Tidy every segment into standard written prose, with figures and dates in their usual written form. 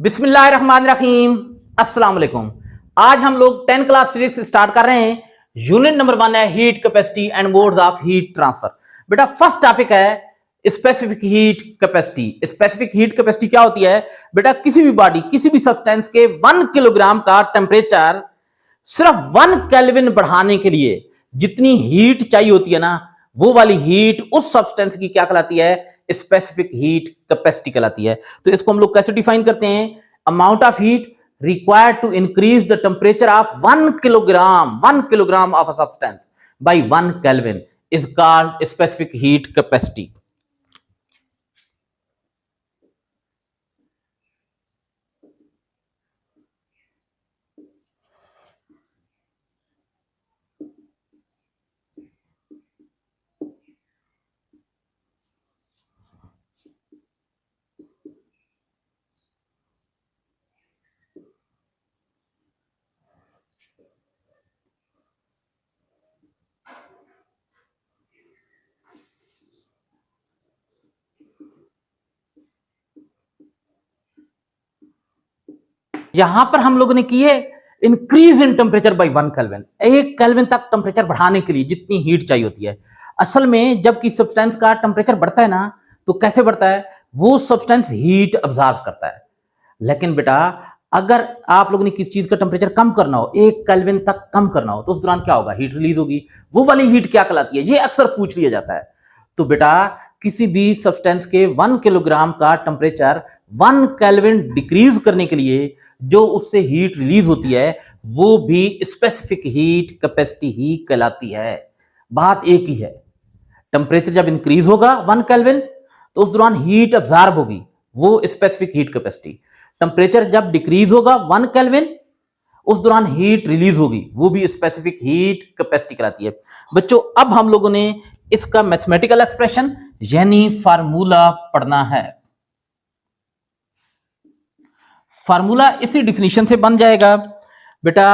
बिस्मिल्लाहिर्रहमानिर्रहीम। अस्सलाम वालेकुम। आज हम लोग 10 क्लास फिजिक्स स्टार्ट कर रहे हैं। यूनिट नंबर 1 है heat capacity and modes of heat transfer. बेटा फर्स्ट टॉपिक है specific heat capacity. Specific heat capacity क्या होती है? बेटा किसी भी बॉडी, किसी भी सब्सटेंस के 1 किलोग्राम का टेम्परेचर सिर्फ 1 केल्विन बढ़ाने के लिए जितनी हीट चाहिए होती है ना, वो वाली हीट उस सब्सटेंस की क्या कहलाती है? स्पेसिफिक हीट कैपेसिटी कहलाती है। तो इसको हम लोग कैसे डिफाइन करते हैं? Amount of heat required to increase the temperature of 1 kilogram of a substance by 1 Kelvin is called specific heat capacity. यहां पर हम लोगों ने की है increase in temperature by 1 kelvin. 1 kelvin तक टेम्परेचर बढ़ाने के लिए जितनी हीट चाहिए होती है। असल में जब कि सब्सटेंस का टेम्परेचर बढ़ता है ना, तो कैसे बढ़ता है? वो सब्सटेंस हीट अब्सॉर्ब करता है। लेकिन बेटा अगर आप लोगों ने किसी चीज का टेम्परेचर कम करना हो, 1 केल्विन तक कम करना हो, तो उस दौरान क्या होगा? हीट रिलीज होगी। वो वाली हीट क्या कहलाती है? ये अक्सर पूछ लिया जाता है। तो बेटा किसी भी सब्सटेंस के 1 किलोग्राम का टेम्परेचर 1 केल्विन डिक्रीज करने के लिए जो उससे हीट रिलीज होती है, वो भी स्पेसिफिक हीट कैपेसिटी ही कहलाती है। बात एक ही है, टेम्परेचर जब इंक्रीज होगा 1 केल्विन, तो उस दौरान हीट अब्सॉर्ब होगी, वो स्पेसिफिक हीट कैपेसिटी। टेम्परेचर जब डिक्रीज होगा 1 केल्विन, उस दौरान हीट रिलीज होगी, वो भी स्पेसिफिक हीट कैपेसिटी कहलाती है। बच्चों अब हम लोगों ने इसका मैथमेटिकल एक्सप्रेशन यानी फार्मूला पढ़ना है। फार्मूला इसी डिफिनीशन से बन जाएगा। बेटा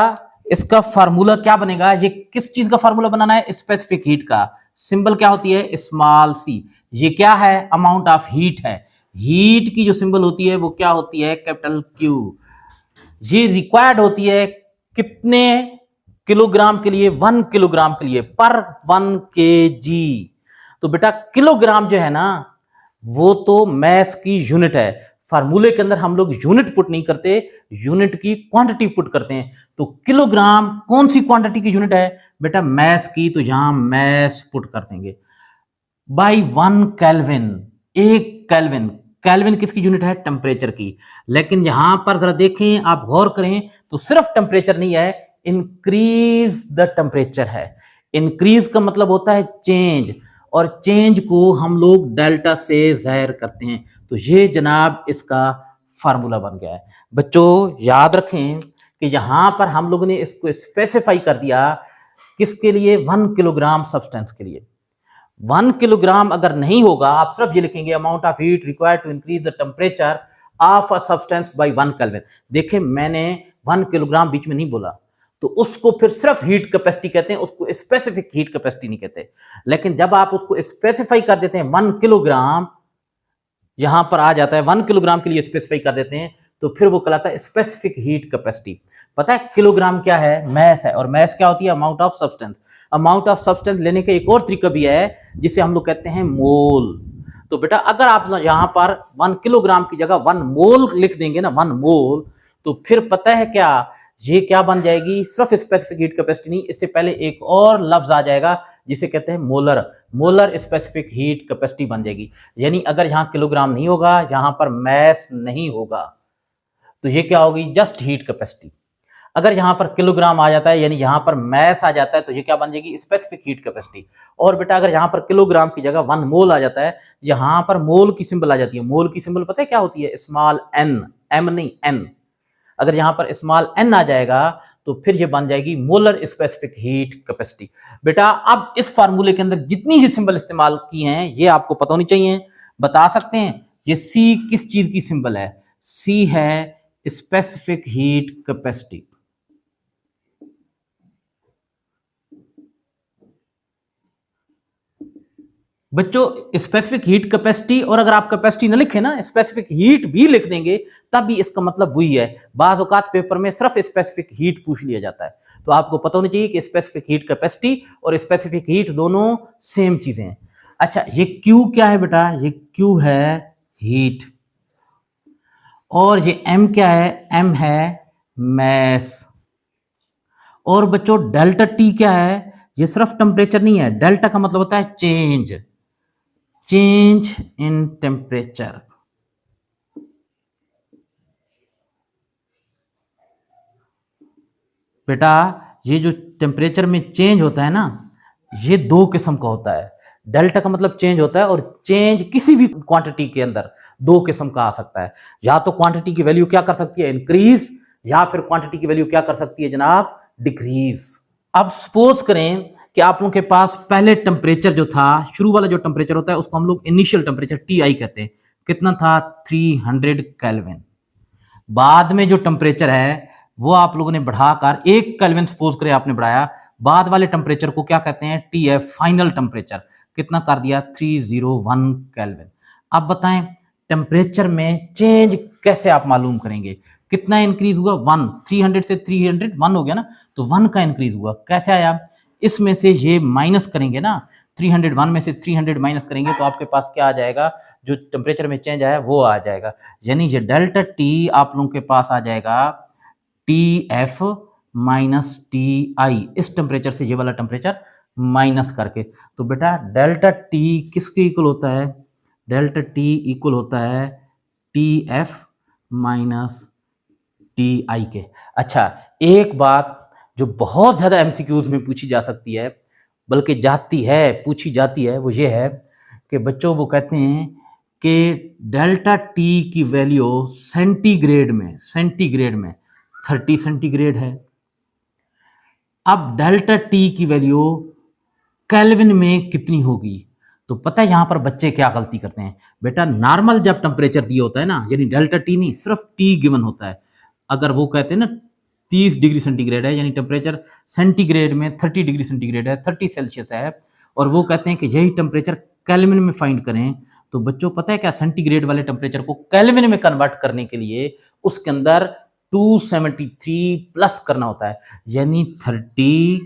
इसका फार्मूला क्या बनेगा? ये किस चीज का फार्मूला बनाना है? स्पेसिफिक हीट का। सिंबल क्या होती है? Small C. ये क्या है? अमाउंट ऑफ हीट है। हीट की जो सिंबल होती है वो क्या होती है? Capital Q. ये रिक्वायर्ड होती है कितने किलोग्राम के लिए? 1 किलोग्राम के लिए, पर 1 केजी। तो बेटा किलोग्राम जो है ना, वो तो मैस की यूनिट है। फार्मूले के अंदर हम लोग यूनिट पुट नहीं करते, यूनिट की क्वांटिटी पुट करते हैं। तो किलोग्राम कौन सी क्वांटिटी की यूनिट है? बेटा मैस की, तो यहां मैस पुट कर देंगे बाई 1 केल्विन। 1 केल्विन, केल्विन किसकी यूनिट है? टेम्परेचर की। लेकिन यहां पर जरा देखें, आप गौर करें, तो सिर्फ टेम्परेचर नहीं है, इंक्रीज द टेम्परेचर है। इंक्रीज का मतलब होता है चेंज, और चेंज को हम लोग डेल्टा से जाहिर करते हैं। तो ये जनाब इसका फार्मूला बन गया है। बच्चों याद रखें कि यहां पर हम लोगों ने इसको स्पेसिफाई कर दिया किसके लिए? 1 किलोग्राम सब्सटेंस के लिए। 1 किलोग्राम अगर नहीं होगा, आप सिर्फ ये लिखेंगे amount of heat required to increase the temperature of a substance by 1 kelvin. देखिए मैंने 1 किलोग्राम बीच में नहीं बोला, तो उसको फिर सिर्फ हीट कैपेसिटी कहते हैं, उसको स्पेसिफिक हीट कैपेसिटी नहीं कहते। लेकिन जब आप उसको स्पेसिफाई कर देते हैं 1 किलोग्राम, यहां पर आ जाता है 1 किलोग्राम के लिए स्पेसिफाई कर देते हैं, तो फिर वो कहलाता है स्पेसिफिक हीट कैपेसिटी। पता है किलोग्राम क्या है? मैस है। और मैस क्या होती है? Amount of substance. Amount of substance लेने का एक और तरीका भी है जिसे हम लोग कहते हैं मोल। तो बेटा अगर आप यहां पर 1 किलोग्राम की जगह 1 मोल लिख देंगे ना, 1 मोल, तो फिर पता है क्या? ये क्या बन जाएगी? सिर्फ स्पेसिफिक हीट कैपेसिटी नहीं, इससे पहले एक और लफ्ज आ जाएगा जिसे कहते हैं molar. Molar specific heat capacity बन जाएगी। यानी अगर यहां किलोग्राम नहीं होगा, यहां पर मैस नहीं होगा, तो ये क्या होगी? Just heat capacity. अगर यहां पर किलोग्राम आ जाता है, यानी यहां पर मैस आ जाता है, तो ये क्या बन जाएगी? Specific heat capacity. और बेटा अगर यहां पर किलोग्राम की जगह 1 मोल आ जाता है, यहां पर मोल की सिंबल आ जाती है। मोल की सिंबल पता है क्या होती है? स्मॉल एन, एम नहीं एन। अगर यहां पर स्मॉल एन आ जाएगा, तो फिर ये बन जाएगी मोलर स्पेसिफिक हीट कैपेसिटी। बेटा अब इस फार्मूले के अंदर जितनी ही सिंबल इस्तेमाल की हैं, ये आपको पता होनी चाहिए। बता सकते हैं ये सी किस चीज की सिंबल है? सी है स्पेसिफिक हीट कैपेसिटी। बच्चों स्पेसिफिक हीट कैपेसिटी, और अगर आप कैपेसिटी न लिखे ना, स्पेसिफिक हीट भी लिख देंगे, तब भी इसका मतलब वही है। बाज़ औक़ात पेपर में सिर्फ स्पेसिफिक हीट पूछ लिया जाता है, तो आपको पता होना चाहिए कि स्पेसिफिक हीट कैपेसिटी और स्पेसिफिक हीट दोनों सेम चीजें हैं। अच्छा, ये क्यू क्या है बेटा? ये क्यू है हीट, और ये एम क्या है? एम है मैस। और बच्चों डेल्टा टी क्या है? ये सिर्फ टेम्परेचर नहीं है, डेल्टा का मतलब होता है चेंज, चेंज इन टेम्परेचर। बेटा ये जो टेम्परेचर में चेंज होता है ना, ये दो किस्म का होता है। डेल्टा का मतलब चेंज होता है, और चेंज किसी भी क्वांटिटी के अंदर दो किस्म का आ सकता है। या तो क्वांटिटी की वैल्यू क्या कर सकती है? इंक्रीज, या फिर क्वांटिटी की वैल्यू क्या कर सकती है जनाब? डिक्रीज। अब सपोज करें कि आप लोगों के पास पहले टेम्परेचर जो था, शुरू वाला जो टेम्परेचर होता है उसको हम लोग इनिशियल टेम्परेचर टी आई कहते हैं। कितना था? 300 केल्विन। बाद में जो टेम्परेचर है वो आप लोगों ने बढ़ाकर 1 केल्विन सपोज करें आपने बढ़ाया, बाद वाले टेम्परेचर को क्या कहते हैं? T F, final temperature. कितना कर दिया? 301 केल्विन। अब बताएं टेम्परेचर में चेंज कैसे आप मालूम करेंगे? कितना इंक्रीज हुआ? 1। 300 से 300 1 हो गया ना, तो 1 का इंक्रीज हुआ। कैसे आया? इसमें से ये माइनस करेंगे ना, 301 में से 300 माइनस करेंगे तो आपके पास क्या आ जाएगा? जो टेम्परेचर में चेंज आया वो आ जाएगा। यानी ये डेल्टा टी आप लोगों के पास आ जाएगा T F minus T I, इस टेम्परेचर से ये वाला टेम्परेचर माइनस करके। तो बेटा डेल्टा टी किसके इक्वल होता है? डेल्टा टी इक्वल होता है T F minus T I के। अच्छा, एक बात जो बहुत ज्यादा एमसीक्यूज में पूछी जा सकती है, बल्कि जाती है, पूछी जाती है, वो ये है कि बच्चों वो कहते हैं कि डेल्टा टी की वैल्यू सेंटीग्रेड में, 30 सेंटीग्रेड है। अब डेल्टा टी की वैल्यू केल्विन में कितनी होगी? तो पता है यहां पर बच्चे क्या गलती करते हैं? बेटा नॉर्मल जब टेम्परेचर दिया होता है ना, यानी डेल्टा टी नहीं, सिर्फ टी गिवन होता है। अगर वो कहते हैं ना 30 डिग्री सेंटीग्रेड है, यानी टेम्परेचर सेंटीग्रेड में 30 डिग्री सेंटीग्रेड है, 30 सेल्सियस है, और वो कहते हैं कि यही टेम्परेचर केल्विन में फाइंड करें, तो बच्चों पता है क्या? सेंटीग्रेड वाले टेम्परेचर को केल्विन में कन्वर्ट करने के लिए उसके अंदर 273 प्लस करना होता है, यानी 30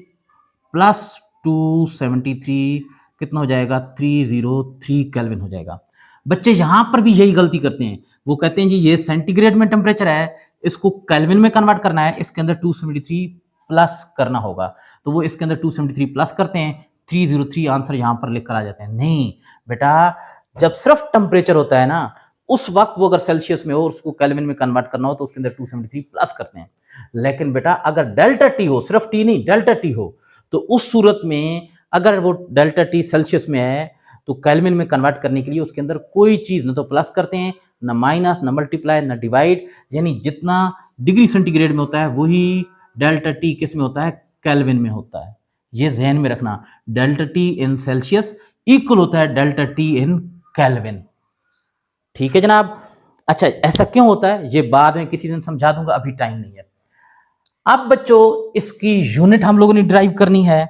प्लस 273 कितना हो जाएगा? 303 केल्विन हो जाएगा। बच्चे यहां पर भी यही गलती करते हैं, वो कहते हैं जी ये सेंटीग्रेड में टेम्परेचर है, इसको केल्विन में कन्वर्ट करना है, इसके अंदर 273 प्लस करना होगा। तो वो इसके अंदर 273 प्लस करते हैं, 303 आंसर यहां पर लिखकर आ जाते हैं। नहीं बेटा, जब सिर्फ टेम्परेचर होता है ना, उस वक्त वो अगर सेल्सियस में हो, उसको केल्विन में कन्वर्ट करना हो, तो उसके अंदर 273 प्लस करते हैं। लेकिन बेटा अगर डेल्टा टी हो, सिर्फ टी नहीं डेल्टा टी हो, तो उस सूरत में अगर वो डेल्टा टी सेल्सियस में है, तो केल्विन में कन्वर्ट करने के लिए उसके अंदर कोई चीज न तो प्लस करते हैं, न माइनस, न मल्टीप्लाई, न डिवाइड, यानी जितना डिग्री सेंटीग्रेड में होता है वही डेल्टा टी किस में होता है? केल्विन में होता है। ये ध्यान में रखना, डेल्टा टी इन सेल्सियस इक्वल होता है डेल्टा टी इन केल्विन। ठीक है जनाब। अच्छा, ऐसा क्यों होता है ये बाद में किसी दिन समझा दूंगा, अभी टाइम नहीं है। अब बच्चों इसकी यूनिट हम लोगों ने ड्राइव करनी है।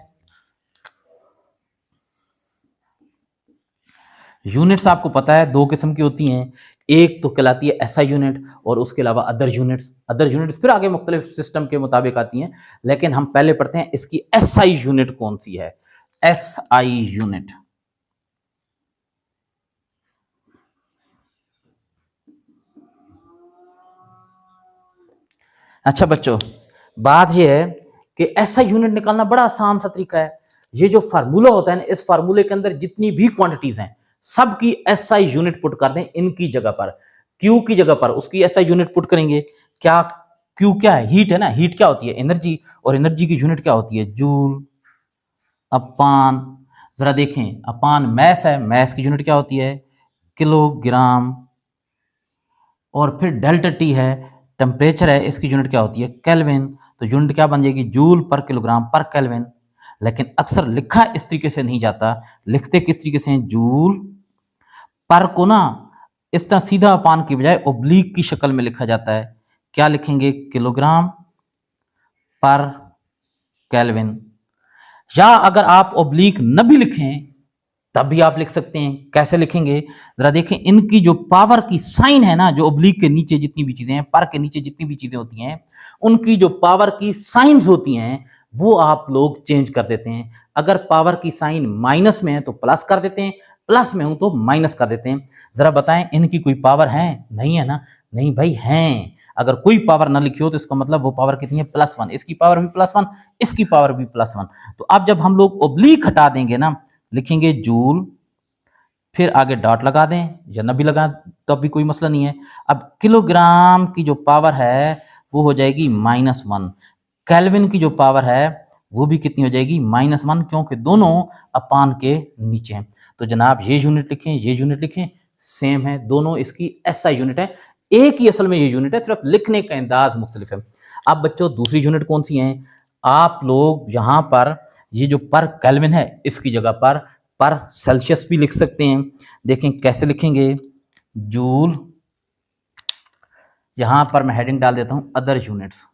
यूनिट्स आपको पता है दो किस्म की होती हैं, एक तो कहलाती है एसआई यूनिट, और उसके अलावा अदर यूनिट्स। अदर यूनिट्स फिर आगे मुख्तलिफ सिस्टम के मुताबिक आती हैं, लेकिन हम पहले पढ़ते हैं इसकी एसआई यूनिट कौन सी है। एसआई यूनिट, अच्छा बच्चों बात यह है कि एसआई यूनिट निकालना बड़ा आसान सा तरीका है। ये जो फार्मूला होता है ना, इस फार्मूले के अंदर जितनी भी क्वांटिटीज हैं सबकी एसआई यूनिट पुट कर दें, इनकी जगह पर क्यू की जगह पर उसकी एसआई यूनिट पुट करेंगे। क्या क्यू क्या है? हीट है ना। हीट क्या होती है? एनर्जी, और एनर्जी की यूनिट क्या होती है? जूल अपान, जरा देखें, अपान मैस है, मैस की यूनिट क्या होती है? किलोग्राम। और फिर डेल्टा टी है, टेम्परेचर है, इसकी यूनिट क्या होती है? केल्विन। तो यूनिट क्या बन जाएगी? Joule per kilogram per kelvin. लेकिन अक्सर लिखा इस तरीके से नहीं जाता, लिखते किस तरीके से? जूल पर को ना इस तरह सीधा अपान की बजाय ओब्लिक की शक्ल में लिखा जाता है। क्या लिखेंगे? Kilogram per kelvin. या अगर आप ओब्लिक न भी लिखें तब भी आप लिख सकते हैं। कैसे लिखेंगे जरा देखें, इनकी जो पावर की साइन है ना, जो ओब्लिक के नीचे जितनी भी चीजें हैं, पर के नीचे जितनी भी चीजें होती हैं, उनकी जो पावर की साइंस होती हैं वो आप लोग चेंज कर देते हैं। अगर पावर की साइन माइनस में है तो प्लस कर देते हैं, प्लस में हूं तो माइनस कर देते हैं। जरा बताएं, इनकी कोई पावर है? नहीं है ना? नहीं भाई, हैं। अगर कोई पावर ना लिखी हो तो इसका मतलब वो पावर कितनी है? +1। इसकी पावर भी +1, इसकी पावर भी +1। तो अब जब हम लोग ओब्लिक हटा देंगे ना, लिखेंगे जूल, फिर आगे डॉट लगा दें या न भी लगा तब भी कोई मसला नहीं है। अब किलोग्राम की जो पावर है वो हो जाएगी -1। केल्विन की जो पावर है वो भी कितनी हो जाएगी? -1, क्योंकि दोनों अपान के नीचे हैं। तो जनाब ये यूनिट लिखें, ये यूनिट लिखें, सेम है, दोनों इसकी एसआई यूनिट है। एक ही असल में ये यूनिट है, सिर्फ लिखने का अंदाज मुख्तलिफ है। अब बच्चों दूसरी यूनिट कौन सी है? आप लोग यहाँ पर ये जो पर केल्विन है इसकी जगह पर सेल्सियस भी लिख सकते हैं। देखें कैसे लिखेंगे, जूल, यहां पर मैं हेडिंग डाल देता हूं अदर यूनिट्स।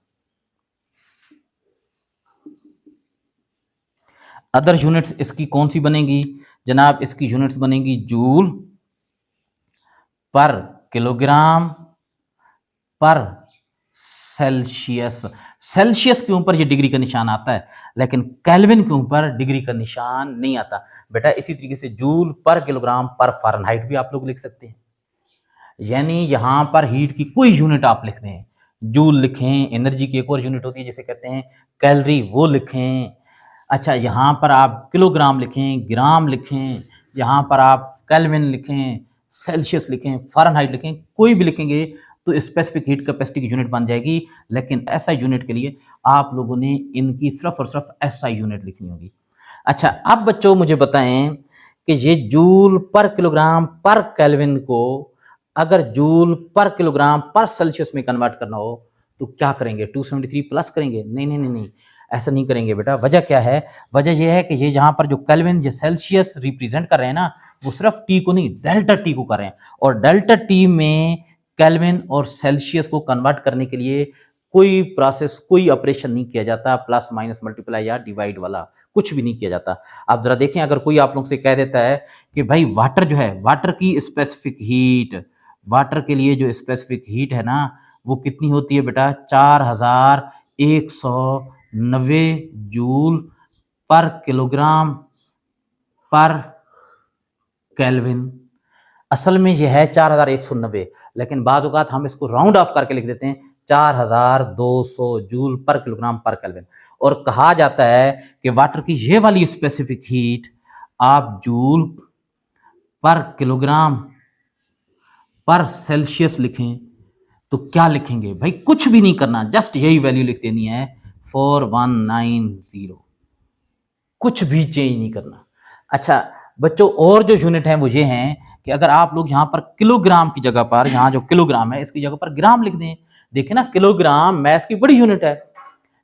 अदर यूनिट्स इसकी कौन सी बनेगी जनाब? इसकी यूनिट्स बनेगी जूल पर किलोग्राम पर सेल्सियस। सेल्सियस के ऊपर ये डिग्री का निशान आता है, लेकिन केल्विन के ऊपर डिग्री का निशान नहीं आता बेटा। इसी तरीके से जूल पर किलोग्राम पर फ़ारेनहाइट भी आप लोग लिख सकते हैं। यानी यहां पर हीट की कोई यूनिट आप लिख दें, जूल लिखें, एनर्जी की एक और यूनिट होती है जिसे कहते हैं कैलोरी, वो लिखें। अच्छा, यहाँ पर आप किलोग्राम लिखें, ग्राम लिखें, यहाँ पर आप केल्विन लिखें, सेल्सियस लिखें, फ़ारेनहाइट लिखें, कोई भी लिखेंगे तो स्पेसिफिक हीट कैपेसिटी की यूनिट बन जाएगी। लेकिन एसआई यूनिट के लिए आप लोगों ने इनकी सिर्फ और सिर्फ एसआई यूनिट लिखनी होगी। अच्छा, अब बच्चों मुझे बताएं कि ये joule per kilogram per kelvin को अगर जूल पर किलोग्राम पर सेल्सियस में कन्वर्ट करना हो तो क्या करेंगे? 273 प्लस करेंगे? नहीं नहीं नहीं नहीं, ऐसा नहीं करेंगे बेटा। वजह क्या है? वजह यह है कि ये यहाँ पर जो केल्विन, ये सेल्सियस रिप्रेजेंट कर रहे हैं ना, वो सिर्फ टी को नहीं, डेल्टा टी को कर रहे हैं। और डेल्टा टी में केल्विन और सेल्सियस को कन्वर्ट करने के लिए कोई प्रोसेस, कोई ऑपरेशन नहीं किया जाता, प्लस माइनस मल्टीप्लाई या डिवाइड वाला कुछ भी नहीं किया जाता। आप जरा देखें, अगर कोई आप लोग से कह देता है कि भाई वाटर जो है, वाटर की स्पेसिफिक हीट, वाटर के लिए जो स्पेसिफिक हीट है ना वो कितनी होती है बेटा? 4190 joule per kilogram per kelvin. असल में यह है 4190, लेकिन बाद औक़ात हम इसको राउंड ऑफ करके लिख देते हैं 4200 joule per kilogram per kelvin. और कहा जाता है कि वाटर की ये वाली स्पेसिफिक हीट आप जूल पर किलोग्राम पर सेल्सियस लिखें तो क्या लिखेंगे भाई? कुछ भी नहीं करना, जस्ट यही वैल्यू लिख देनी है 4190, कुछ भी चेंज नहीं करना। अच्छा बच्चों, और जो यूनिट है वो ये हैं कि अगर आप लोग यहाँ पर किलोग्राम की जगह पर, यहाँ जो किलोग्राम है इसकी जगह पर ग्राम लिख दें। देखिए ना, किलोग्राम मैथ की बड़ी यूनिट है,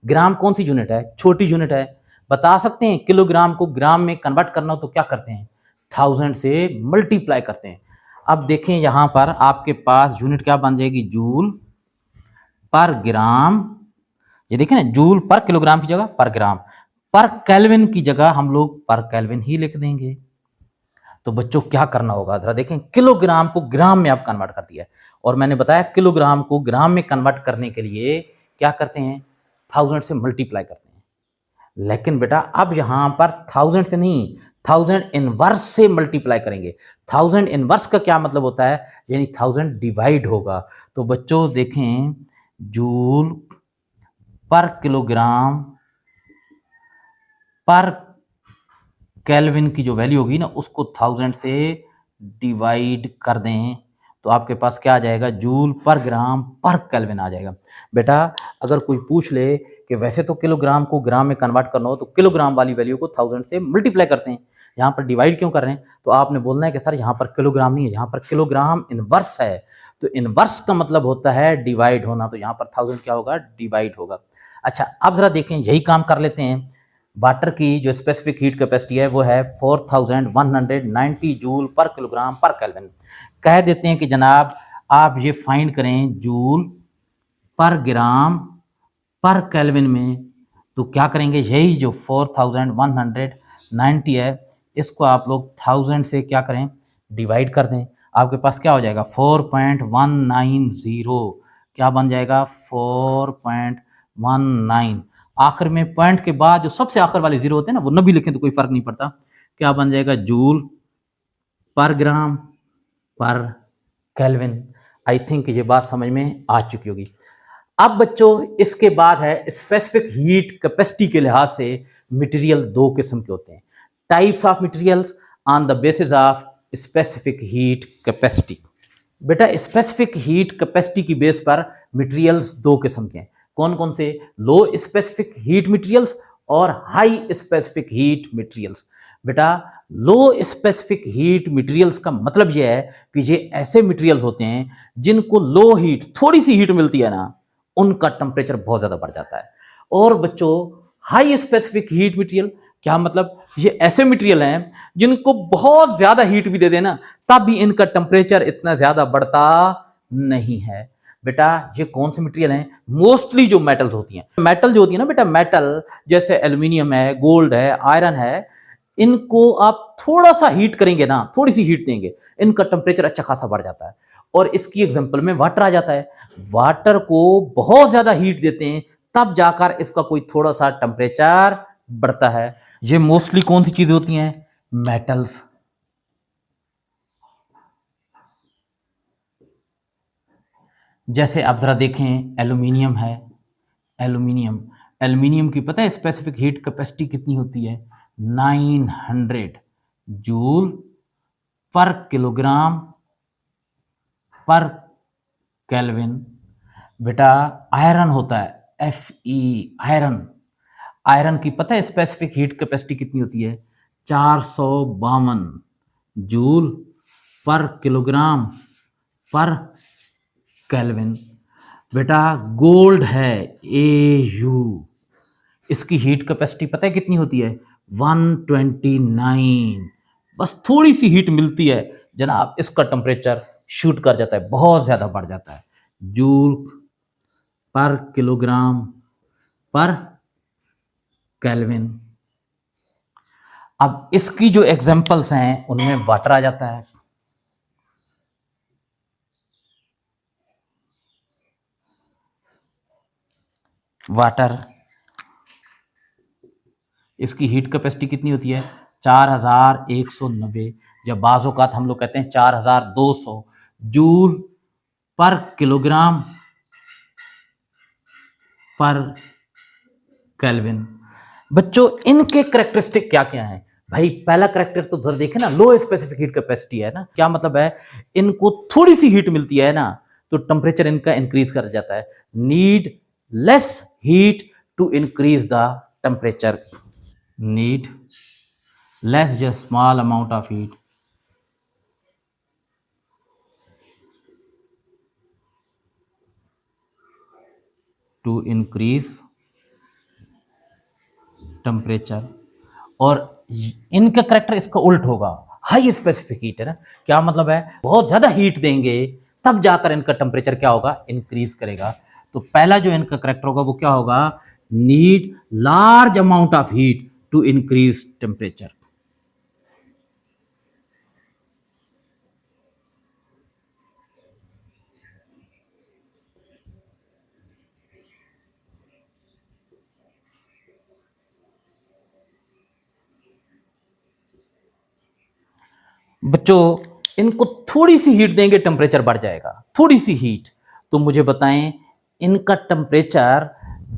ग्राम कौन सी यूनिट है? छोटी यूनिट है। बता सकते हैं किलोग्राम को ग्राम में कन्वर्ट करना हो तो क्या करते हैं? 1000 से मल्टीप्लाई करते हैं। अब देखें यहाँ पर आपके पास यूनिट क्या बन जाएगी? जूल पर ग्राम। ये देखें ना, जूल पर किलोग्राम की जगह पर ग्राम, पर केल्विन की जगह हम लोग पर केल्विन ही लिख देंगे। तो बच्चों क्या करना होगा जरा देखें, किलोग्राम को ग्राम में आप कन्वर्ट कर दिया है, और मैंने बताया किलोग्राम को ग्राम में कन्वर्ट करने के लिए क्या करते हैं? 1000 से मल्टीप्लाई करते हैं। लेकिन बेटा अब यहां पर 1000 से नहीं, 1000 इनवर्स से मल्टीप्लाई करेंगे। 1000 इनवर्स का क्या मतलब होता है? यानी 1000 डिवाइड होगा। तो बच्चों देखें, joule per kilogram per kelvin की जो वैल्यू होगी ना उसको 1000 से डिवाइड कर दें तो आपके पास क्या आ जाएगा? जूल पर ग्राम पर केल्विन आ जाएगा। बेटा अगर कोई पूछ ले कि वैसे तो किलोग्राम को ग्राम में कन्वर्ट करना हो तो किलोग्राम वाली वैल्यू को 1000 से मल्टीप्लाई करते हैं, यहाँ पर डिवाइड क्यों कर रहे हैं? तो आपने बोलना है कि सर यहाँ पर किलोग्राम नहीं है, यहाँ पर किलोग्राम इनवर्स है, तो इनवर्स का मतलब होता है डिवाइड होना, तो यहाँ पर 1000 क्या होगा? डिवाइड होगा। अच्छा अब जरा देखें, यही काम कर लेते हैं। वाटर की जो स्पेसिफिक हीट कैपेसिटी है वो है 4190 joule per kilogram per kelvin. कह देते हैं कि जनाब आप ये फाइंड करें जूल पर ग्राम पर केल्विन में, तो क्या करेंगे? यही जो 4190 है इसको आप लोग 1000 से क्या करें, डिवाइड कर दें, आपके पास क्या हो जाएगा 4.190, क्या बन जाएगा 4.19। आखिर में पॉइंट के बाद जो सबसे आखिर वाले जीरो होते हैं ना, वो न भी लिखें तो कोई फर्क नहीं पड़ता, क्या बन जाएगा जूल पर ग्राम पर केल्विन। आई थिंक ये बात समझ में आ चुकी होगी। अब बच्चों इसके बाद है स्पेसिफिक हीट कैपेसिटी के लिहाज से मटेरियल दो किस्म के होते हैं, types of materials on the basis of specific heat capacity. बेटा स्पेसिफिक हीट कैपेसिटी की बेस पर मटेरियल्स दो किस्म के हैं, कौन कौन से, लो स्पेसिफिक हीट मटेरियल्स और हाई स्पेसिफिक हीट मटेरियल्स। बेटा लो स्पेसिफिक हीट मटेरियल्स का मतलब यह है कि ये ऐसे मटेरियल्स होते हैं जिनको लो हीट, थोड़ी सी हीट मिलती है ना, उनका टेम्परेचर बहुत ज्यादा बढ़ जाता है। और बच्चों हाई स्पेसिफिक हीट मटेरियल क्या मतलब, ये ऐसे मटेरियल हैं जिनको बहुत ज्यादा हीट भी दे देना तब भी इनका टेम्परेचर इतना ज्यादा बढ़ता नहीं है। बेटा ये कौन से मटेरियल हैं, मोस्टली जो मेटल्स होती हैं, मेटल जो होती है ना बेटा, मेटल जैसे एल्यूमिनियम है, गोल्ड है, आयरन है, इनको आप थोड़ा सा हीट करेंगे ना, थोड़ी सी हीट देंगे, इनका टेम्परेचर अच्छा खासा बढ़ जाता है। और इसकी एग्जांपल में वाटर आ जाता है, वाटर को बहुत ज्यादा हीट देते हैं तब जाकर इसका कोई थोड़ा सा टेम्परेचर बढ़ता है। ये मोस्टली कौन सी चीजें होती हैं, मेटल्स। जैसे आप जरा देखें एल्यूमिनियम है, एल्यूमिनियम, एल्यूमिनियम की पता है स्पेसिफिक हीट कैपेसिटी कितनी होती है, 900 joule per kilogram per kelvin. बेटा आयरन होता है Fe, आयरन, आयरन की पता है स्पेसिफिक हीट कैपेसिटी कितनी होती है, 452 joule per kilogram per kelvin. बेटा गोल्ड है Au, इसकी हीट कैपेसिटी पता है कितनी होती है, 129। बस थोड़ी सी हीट मिलती है जनाब, इसका टेम्परेचर शूट कर जाता है, बहुत ज्यादा बढ़ जाता है, joule per kilogram per kelvin. अब इसकी जो एग्जांपल्स हैं उनमें वाटर आ जाता है, वाटर, इसकी हीट कैपेसिटी कितनी होती है 4190, जब बाज़ औक़ात हम लोग कहते हैं 4200 joule per kilogram per kelvin. बच्चों इनके कैरेक्टरिस्टिक क्या क्या हैं, भाई पहला कैरेक्टर तो जरा देखें ना, लो स्पेसिफिक हीट कैपेसिटी है ना, क्या मतलब है, इनको थोड़ी सी हीट मिलती है ना तो टेम्परेचर इनका इंक्रीज कर जाता है, need less heat to increase the temperature, need less just small amount of heat to increase temperature। और इनका करेक्टर इसका उल्ट होगा, हाई स्पेसिफिक हीट है ना, क्या मतलब है, बहुत ज्यादा हीट देंगे तब जाकर इनका टेम्परेचर क्या होगा, इंक्रीज करेगा। तो पहला जो इनका करेक्टर होगा वो क्या होगा, need large amount of heat to increase temperature. बच्चों इनको थोड़ी सी हीट देंगे टेम्परेचर बढ़ जाएगा, थोड़ी सी हीट। तो मुझे बताएं इनका टेम्परेचर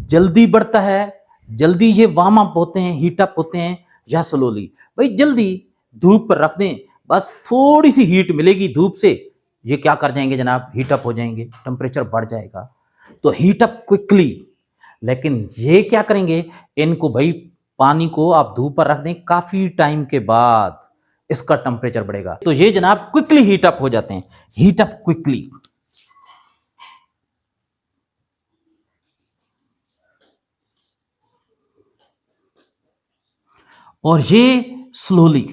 जल्दी बढ़ता है, जल्दी ये वार्म अप होते हैं, हीट अप होते हैं, या स्लोली। भाई जल्दी धूप पर रख दें, बस थोड़ी सी हीट मिलेगी धूप से, ये क्या कर जाएंगे जनाब, हीट अप हो जाएंगे, टेम्परेचर बढ़ जाएगा। तो हीट अप क्विकली। लेकिन ये क्या करेंगे, इनको भाई पानी को आप धूप पर रख दें, काफी टाइम के बाद इसका टेम्परेचर बढ़ेगा, तो ये जनाब क्विकली हीट अप हो जाते हैं, हीट अप क्विकली। और ये स्लोली,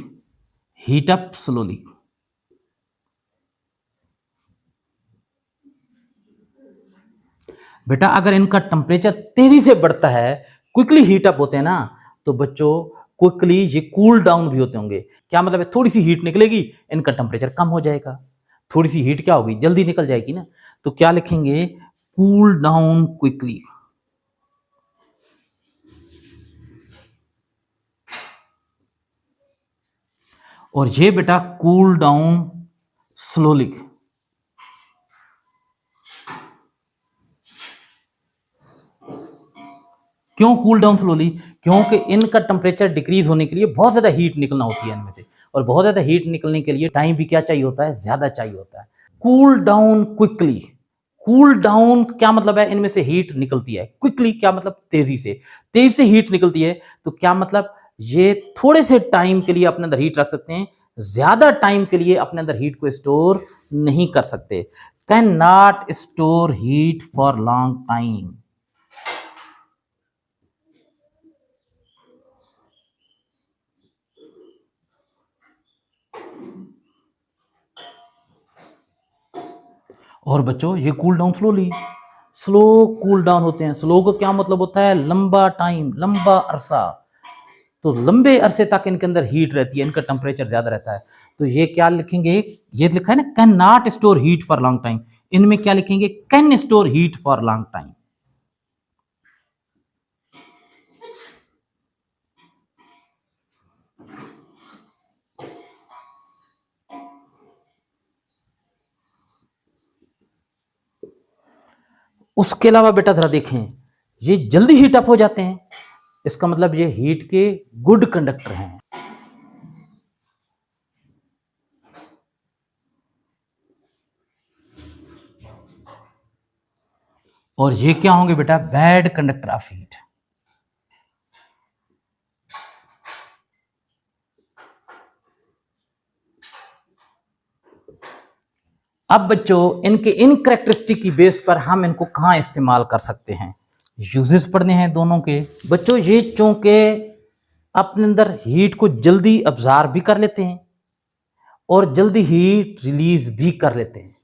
हीट अप स्लोली। बेटा अगर इनका टेम्परेचर तेजी से बढ़ता है, क्विकली हीट अप होते हैं ना, तो बच्चों क्विकली ये कूल डाउन भी होते होंगे। क्या मतलब है, थोड़ी सी हीट निकलेगी, इनका टेम्परेचर कम हो जाएगा। थोड़ी सी हीट क्या होगी, जल्दी निकल जाएगी ना। तो क्या लिखेंगे, कूल डाउन क्विकली। और ये बेटा कूल डाउन स्लोली। क्यों कूल डाउन स्लोली, क्योंकि इनका टेम्परेचर डिक्रीज होने के लिए बहुत ज्यादा हीट निकलना होती है इनमें से, और बहुत ज्यादा हीट निकलने के लिए टाइम भी क्या चाहिए होता है, ज्यादा चाहिए होता है। Cool down quickly, cool down क्या मतलब है, इनमें से हीट निकलती है। क्विकली क्या मतलब, तेजी से, तेजी से हीट निकलती है। तो क्या मतलब, ये थोड़े से टाइम के लिए अपने अंदर हीट रख सकते हैं, ज्यादा टाइम के लिए अपने अंदर हीट को स्टोर नहीं कर सकते। Can not store heat for long time. और बच्चों ये cool down slowly, slow cool down होते हैं। स्लो का क्या मतलब होता है, लंबा टाइम, लंबा अरसा। तो लंबे अरसे तक इनके अंदर हीट रहती है, इनका टेम्परेचर ज्यादा रहता है। तो ये क्या लिखेंगे, ये लिखा है ना, can not store heat for long time. इनमें क्या लिखेंगे, can store heat for long time. उसके अलावा बेटा जरा देखें, ये जल्दी हीट अप हो जाते हैं, इसका मतलब ये हीट के गुड कंडक्टर हैं। और ये क्या होंगे बेटा, बैड कंडक्टर ऑफ हीट। अब बच्चों इनके इन करेक्टरिस्टिक की बेस पर हम इनको कहां इस्तेमाल कर सकते हैं, यूजेस पढ़ने हैं दोनों के। बच्चों ये चूंकि अपने अंदर हीट को जल्दी अब्जॉर्ब भी कर लेते हैं और जल्दी हीट रिलीज भी कर लेते हैं,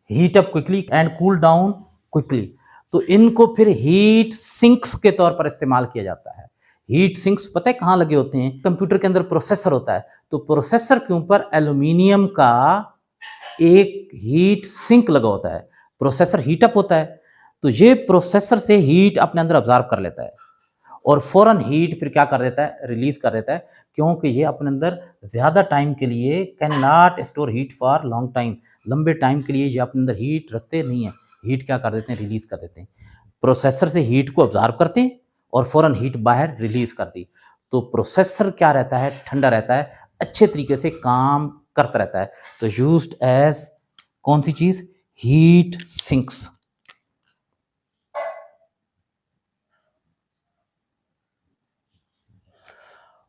heat up quickly and cool down quickly. तो इनको फिर हीट सिंक्स के तौर पर इस्तेमाल किया जाता है। हीट सिंक्स पता है कहां लगे होते हैं, कंप्यूटर के अंदर प्रोसेसर होता है, तो प्रोसेसर के ऊपर एल्यूमिनियम का एक हीट सिंक लगा होता है। प्रोसेसर हीट अप होता है, तो ये प्रोसेसर से हीट अपने अंदर अब्जॉर्ब कर लेता है और फौरन हीट फिर क्या कर देता है, रिलीज कर देता है, क्योंकि ये अपने अंदर ज्यादा टाइम के लिए can not store heat for long time. लंबे टाइम के लिए ये अपने अंदर हीट रखते नहीं है, हीट क्या कर देते हैं, रिलीज कर देते हैं। प्रोसेसर से हीट को ऑब्जर्व करते हैं और फौरन हीट बाहर रिलीज कर दी। तो प्रोसेसर क्या रहता है, ठंडा रहता है, अच्छे तरीके से काम करता रहता है। तो यूज्ड एज कौन सी चीज, हीट सिंक्स।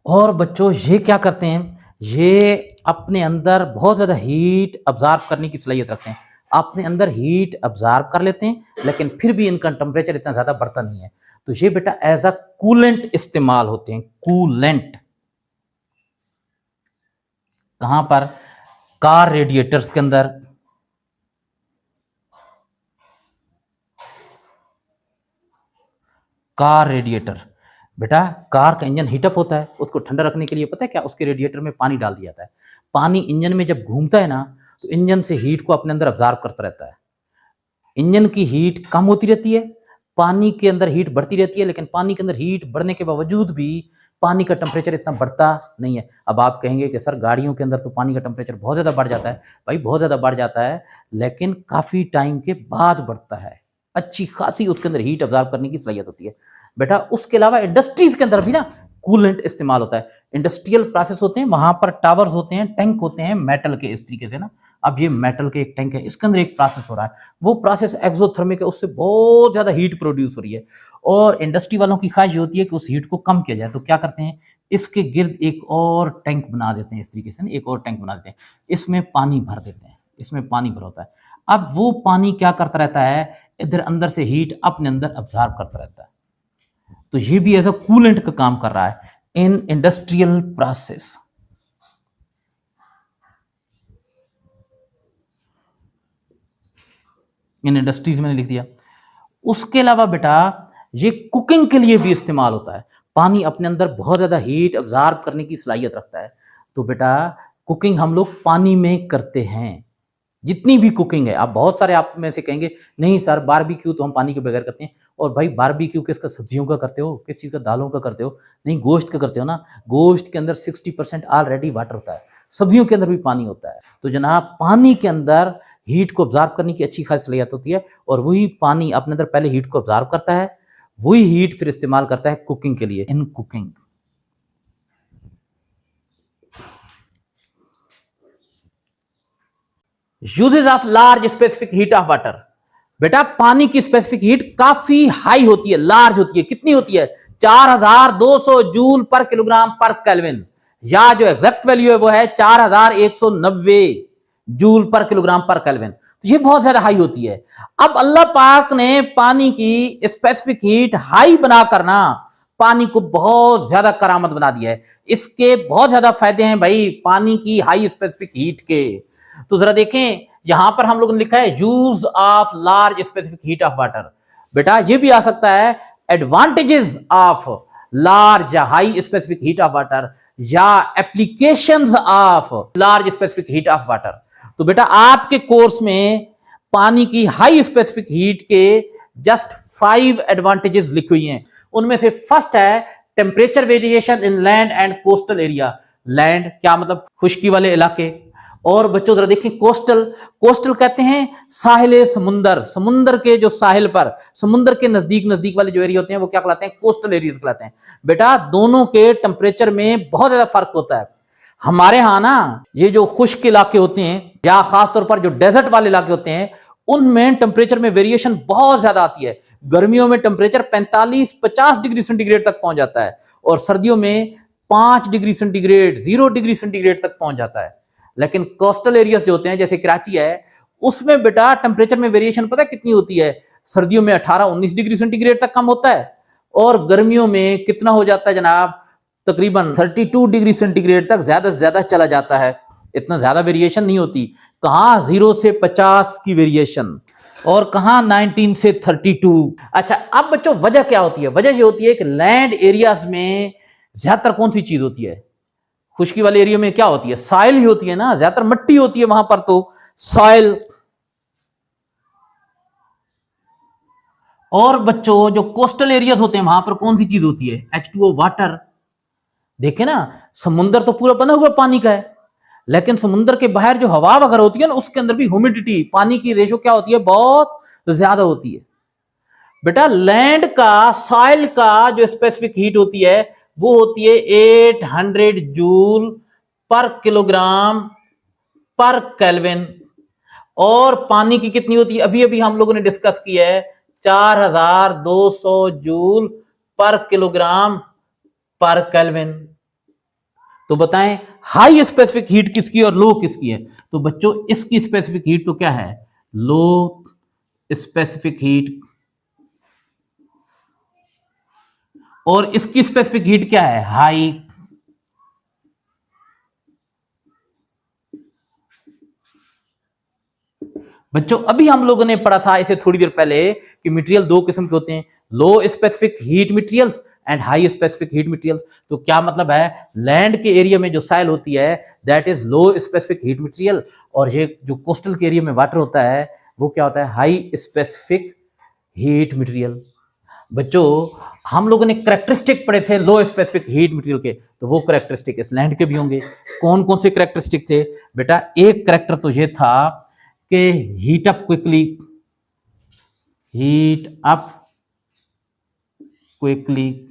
और बच्चों ये क्या करते हैं, ये अपने अंदर बहुत ज्यादा हीट अब्जॉर्ब करने की सलाहियत रखते हैं, अपने अंदर हीट अब्जॉर्ब कर लेते हैं, लेकिन फिर भी इनका टेम्परेचर इतना ज्यादा बढ़ता नहीं है। तो ये बेटा एज अ कूलेंट इस्तेमाल होते हैं। कूलेंट कहां पर, कार रेडिएटर्स के अंदर, कार रेडिएटर। बेटा कार का इंजन हीटअप होता है, उसको ठंडा रखने के लिए पता है क्या, उसके रेडिएटर में पानी डाल दिया जाता है। पानी इंजन में जब घूमता है ना, तो इंजन से हीट को अपने अंदर अब्जॉर्ब करता रहता है। इंजन की हीट कम होती रहती है, पानी के अंदर हीट बढ़ती रहती है, लेकिन पानी के अंदर हीट बढ़ने के बावजूद भी पानी का टेम्परेचर इतना बढ़ता नहीं है। अब आप कहेंगे कि सर गाड़ियों के अंदर तो पानी का टेम्परेचर बहुत ज़्यादा बढ़ जाता है। भाई बहुत ज़्यादा बढ़ जाता है, लेकिन काफ़ी टाइम के बाद बढ़ता है, अच्छी खासी उसके अंदर हीट अब्जॉर्ब करने की सलाहियत होती है। बेटा उसके अलावा इंडस्ट्रीज के अंदर भी ना कूलेंट इस्तेमाल होता है। इंडस्ट्रियल प्रोसेस होते हैं, वहां पर टावर्स होते हैं, टैंक होते हैं मेटल के, इस तरीके से ना। अब ये मेटल के एक टैंक है, इसके अंदर एक प्रोसेस हो रहा है, वो प्रोसेस एक्सोथर्मिक है, उससे बहुत ज्यादा हीट प्रोड्यूस हो रही है। और इंडस्ट्री वालों की ख्वाहिश होती है कि उस हीट को कम किया जाए, तो क्या करते हैं, इसके गिर्द एक और टैंक बना देते हैं, इस तरीके से ना एक और टैंक बना देते हैं, इसमें पानी भर देते हैं, इसमें पानी भर होता है। अब वो पानी क्या करता रहता है, इधर अंदर से हीट अपने अंदर अब्जॉर्ब करता रहता है। तो ये भी एज अ कूलेंट का काम कर रहा है in industrial process. In industries मैंने लिख दिया। उसके अलावा बेटा ये कुकिंग के लिए भी इस्तेमाल होता है। पानी अपने अंदर बहुत ज़्यादा हीट अब्जॉर्ब करने की सलाहियत रखता है। तो बेटा कुकिंग हम लोग पानी में करते हैं। जितनी भी कुकिंग है, आप बहुत सारे आप में से कहेंगे नहीं सर बारबेक्यू तो हम पानी के बगैर करते हैं। और भाई बारबेक्यू किसका, सब्जियों का करते हो, किस चीज़ का, दालों का करते हो? नहीं, गोश्त का करते हो ना। गोश्त के अंदर 60% ऑलरेडी वाटर होता है, सब्जियों के अंदर भी पानी होता है। तो जनाब पानी के अंदर हीट को ऑब्जॉर्व करने की अच्छी खासी सलाहियत होती है और वही पानी अपने अंदर पहले हीट को ऑब्जॉर्व करता है, वही हीट फिर इस्तेमाल करता है कुकिंग के लिए। In cooking uses of large specific heat of water. बेटा पानी की स्पेसिफिक हीट काफी हाई होती है, लार्ज होती है। कितनी होती है? 4200 joule per kilogram per kelvin, या जो एग्जैक्ट वैल्यू है वो है 4190 joule per kilogram per kelvin. तो ये बहुत ज्यादा हाई होती है। अब अल्लाह पाक ने पानी की स्पेसिफिक हीट हाई बनाकर ना पानी को बहुत ज्यादा करामत बना दिया है। इसके बहुत ज्यादा फायदे हैं भाई पानी की हाई स्पेसिफिक हीट के। तो जरा देखें यहां पर हम लोगों ने लिखा है use of large specific heat of water. बेटा ये भी आ सकता है एडवांटेजेस ऑफ लार्ज या high specific heat of water, या applications of large specific heat of water. तो बेटा आपके कोर्स में पानी की हाई स्पेसिफिक हीट के जस्ट 5 एडवांटेजेस लिखी हुई हैं। उनमें से फर्स्ट है temperature variation in land and coastal area. Land क्या मतलब? खुश्की वाले इलाके। और बच्चों जरा देखिए कोस्टल, कोस्टल कहते हैं साहिल समुंदर, समुंदर के जो साहिल पर, समुंदर के नजदीक नजदीक वाले जो एरिया होते हैं वो क्या कहलाते हैं? कोस्टल एरियाज कहलाते हैं। बेटा दोनों के टेम्परेचर में बहुत ज्यादा फर्क होता है। हमारे यहाँ ना ये जो खुश्क इलाके होते हैं या खासतौर पर जो डेजर्ट वाले इलाके होते हैं उनमें टेम्परेचर में वेरिएशन बहुत ज्यादा आती है। गर्मियों में टेम्परेचर 45-50 डिग्री सेंटीग्रेड तक पहुंच जाता है और सर्दियों में 5 डिग्री सेंटीग्रेड 0 डिग्री सेंटीग्रेड तक पहुंच जाता है। लेकिन कोस्टल एरियाज जो होते हैं जैसे कराची है उसमें बेटा टेम्परेचर में वेरिएशन पता है कितनी होती है? सर्दियों में 18-19 डिग्री सेंटीग्रेड तक कम होता है और गर्मियों में कितना हो जाता है जनाब? तकरीबन 32 डिग्री सेंटीग्रेड तक ज्यादा से ज्यादा चला जाता है। इतना ज्यादा वेरिएशन नहीं होती। कहां 0 से 50 की वेरिएशन और कहां 19 से 32। अच्छा अब बच्चों वजह क्या होती है? वजह ये होती है कि लैंड एरियाज में ज्यादातर कौन सी चीज होती है? खुश्की वाले एरिया में क्या होती है? सॉइल ही होती है ना, ज्यादातर मिट्टी होती है वहां पर, तो सॉइल। और बच्चों जो कोस्टल एरियाज होते हैं वहां पर कौन सी चीज होती है? H2O water. देखे ना समुंदर तो पूरा बना हुआ पानी का है, लेकिन समुंदर के बाहर जो हवा वगैरह होती है ना उसके अंदर भी ह्यूमिडिटी, पानी की रेशो क्या होती है? बहुत ज्यादा होती है। बेटा लैंड का, सॉइल का जो स्पेसिफिक हीट होती है वो होती है 800 joule per kilogram per kelvin. और पानी की कितनी होती है? अभी अभी हम लोगों ने डिस्कस किया है 4200 joule per kilogram per kelvin. तो बताएं हाई स्पेसिफिक हीट किसकी और लो किसकी है? तो बच्चों इसकी स्पेसिफिक हीट तो क्या है? लो स्पेसिफिक हीट। और इसकी स्पेसिफिक हीट क्या है? हाई। बच्चों अभी हम लोगों ने पढ़ा था इसे थोड़ी देर पहले कि मटेरियल दो किस्म के होते हैं, लो specific heat materials and high specific heat materials. तो क्या मतलब है? लैंड के एरिया में जो सॉइल होती है that is low specific heat material, और ये जो कोस्टल के एरिया में वाटर होता है वो क्या होता है? High specific heat material. बच्चों हम लोगों ने करेक्टरिस्टिक पढ़े थे लो स्पेसिफिक हीट मटेरियल के, तो वो करेक्टरिस्टिक इस लैंड के भी होंगे। कौन कौन से करेक्टरिस्टिक थे? बेटा एक करेक्टर तो ये था कि heat up quickly, heat up quickly.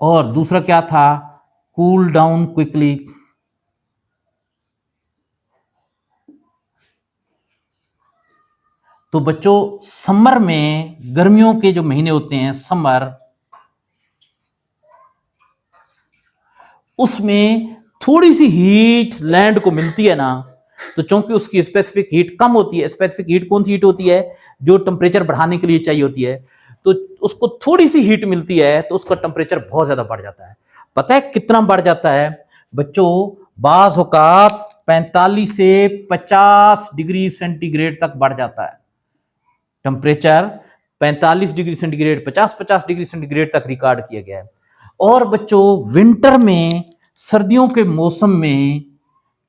और दूसरा क्या था? Cool down quickly. तो बच्चों समर में, गर्मियों के जो महीने होते हैं समर, उसमें थोड़ी सी हीट लैंड को मिलती है ना, तो चूंकि उसकी स्पेसिफिक हीट कम होती है, स्पेसिफिक हीट कौन सी हीट होती है? जो टेम्परेचर बढ़ाने के लिए चाहिए होती है, तो उसको थोड़ी सी हीट मिलती है तो उसका टेम्परेचर बहुत ज्यादा बढ़ जाता है। पता है कितना बढ़ जाता है बच्चों? बाज़ औक़ात 45 से 50 डिग्री सेंटीग्रेड तक बढ़ जाता है temperature. 45 degree centigrade, 50-50 degree centigrade तक रिकॉर्ड किया गया है। और बच्चों विंटर में, सर्दियों के मौसम में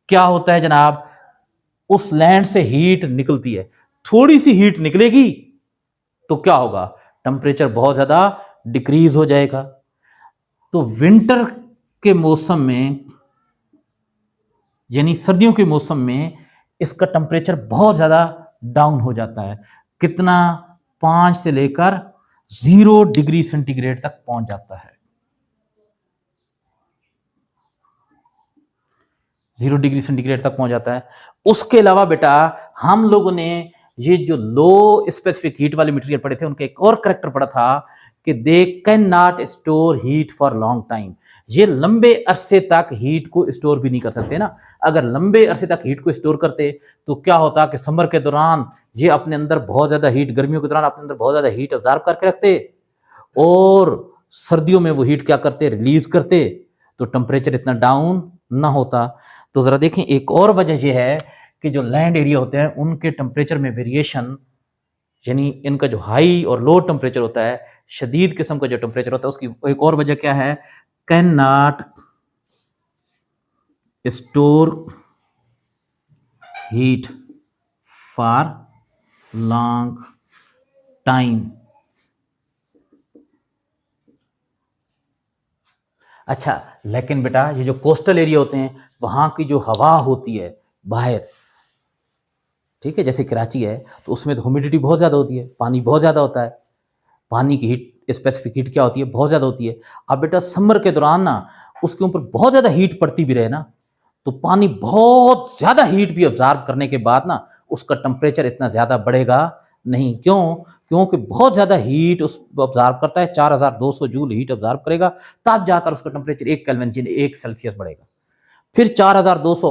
क्या होता है जनाब, उस लैंड से हीट निकलती है। थोड़ी सी हीट निकलेगी तो क्या होगा, टेम्परेचर बहुत ज्यादा डिक्रीज हो जाएगा। तो विंटर के मौसम में, यानी सर्दियों के मौसम में, इसका टेम्परेचर बहुत ज्यादा डाउन हो जाता है। कितना, 5 से लेकर 0 डिग्री सेंटीग्रेड तक पहुंच जाता है। 0 डिग्री सेंटीग्रेड तक पहुंच जाता है। उसके अलावा बेटा हम लोगों ने ये जो लो स्पेसिफिक हीट वाले मटेरियल पढ़े थे, उनके एक और करेक्टर पढ़ा था कि they can not store heat for long time. ये लंबे अरसे तक हीट को स्टोर भी नहीं कर सकते ना। अगर लंबे अरसे तक हीट को स्टोर करते तो क्या होता कि समर के दौरान ये अपने अंदर बहुत ज्यादा हीट, गर्मियों के दौरान अपने अंदर बहुत ज्यादा हीट ऑब्जर्व करके रखते, और सर्दियों में वो हीट क्या करते, रिलीज करते, तो टेम्परेचर इतना डाउन ना होता। तो जरा देखें, एक और वजह यह है कि जो लैंड एरिया होते हैं उनके टेम्परेचर में वेरिएशन, यानी इनका जो हाई और लो टेम्परेचर होता है, शदीद किस्म का जो टेम्परेचर होता है, उसकी एक और वजह क्या है, can not store heat for long time. अच्छा, लेकिन बेटा ये जो कोस्टल एरिया होते हैं, वहां की जो हवा होती है बाहर, ठीक है, जैसे कराची है तो उसमें तो ह्यूमिडिटी बहुत ज़्यादा होती है, पानी बहुत ज़्यादा होता है, पानी की हीट, स्पेसिफिक हीट क्या होती है, बहुत ज़्यादा होती है। अब बेटा समर के दौरान ना उसके ऊपर बहुत ज़्यादा हीट पड़ती भी रहे ना, तो पानी बहुत ज़्यादा हीट भी ऑब्जर्व करने के बाद ना उसका टेम्परेचर इतना ज़्यादा बढ़ेगा नहीं। क्यों? क्योंकि बहुत ज़्यादा हीट उस ऑब्जर्व करता है, 4200 जूल हीट ऑब्जर्व करेगा, तब जाकर उसका टेम्परेचर 1 केल्विन 1 सेल्सियस बढ़ेगा। फिर 4200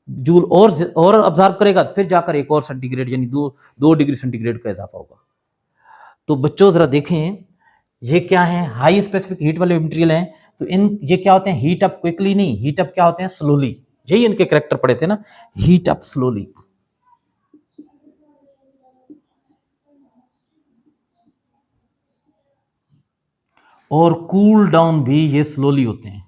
जूल और ऑब्जर्व करेगा, फिर जाकर एक और सेंटीग्रेड यानी 2 डिग्री सेंटीग्रेड का इजाफा होगा। तो बच्चों जरा देखें, ये क्या है, हाई स्पेसिफिक हीट वाले मटेरियल हैं। तो इन ये क्या होते हैं, हीट अप क्विकली नहीं, हीट अप क्या होते हैं, स्लोली। यही इनके करेक्टर पड़े थे ना, हीट अप स्लोली, और कूल डाउन भी ये स्लोली होते हैं।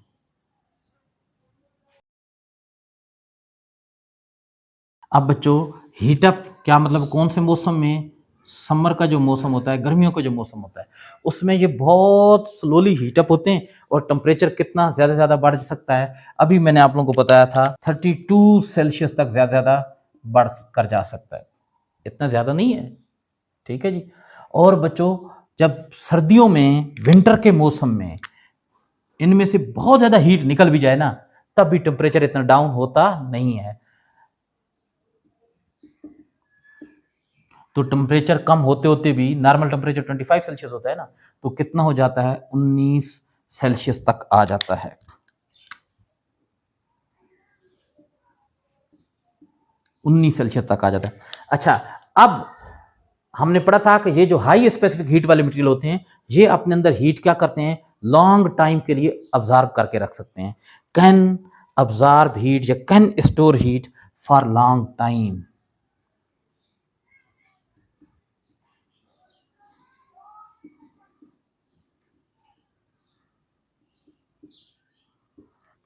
अब बच्चों हीट अप क्या मतलब, कौन से मौसम में, समर का जो मौसम होता है, गर्मियों का जो मौसम होता है, उसमें ये बहुत स्लोली हीट अप होते हैं, और टेम्परेचर कितना ज़्यादा ज़्यादा बढ़ सकता है, अभी मैंने आप लोगों को बताया था 32 सेल्सियस तक ज़्यादा ज़्यादा बढ़ कर जा सकता है, इतना ज़्यादा नहीं है, ठीक है जी। और बच्चों जब सर्दियों में, विंटर के मौसम में इनमें से बहुत ज़्यादा हीट निकल भी जाए ना, तब भी टेम्परेचर इतना डाउन होता नहीं है। तो टेम्परेचर कम होते होते भी, नॉर्मल टेम्परेचर 25 सेल्सियस होता है ना, तो कितना हो जाता है, 19 सेल्सियस तक आ जाता है। 19 सेल्सियस तक आ जाता है। अच्छा, अब हमने पढ़ा था कि ये जो हाई स्पेसिफिक हीट वाले मटेरियल होते हैं, ये अपने अंदर हीट क्या करते हैं, लॉन्ग टाइम के लिए ऑब्जर्व करके रख सकते हैं। कैन ऑब्जर्व हीट या can store heat for long time.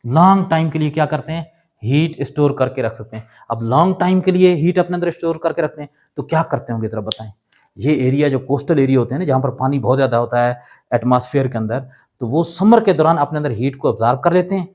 Long time के लिए क्या करते हैं, हीट स्टोर करके रख सकते हैं। अब लॉन्ग टाइम के लिए हीट अपने अंदर स्टोर करके रखते हैं, तो क्या करते होंगे जरा बताएं। ये एरिया जो कोस्टल एरिया होते हैं ना, जहाँ पर पानी बहुत ज़्यादा होता है एटमॉस्फेयर के अंदर, तो वो समर के दौरान अपने अंदर हीट को ऑब्जर्व कर लेते हैं,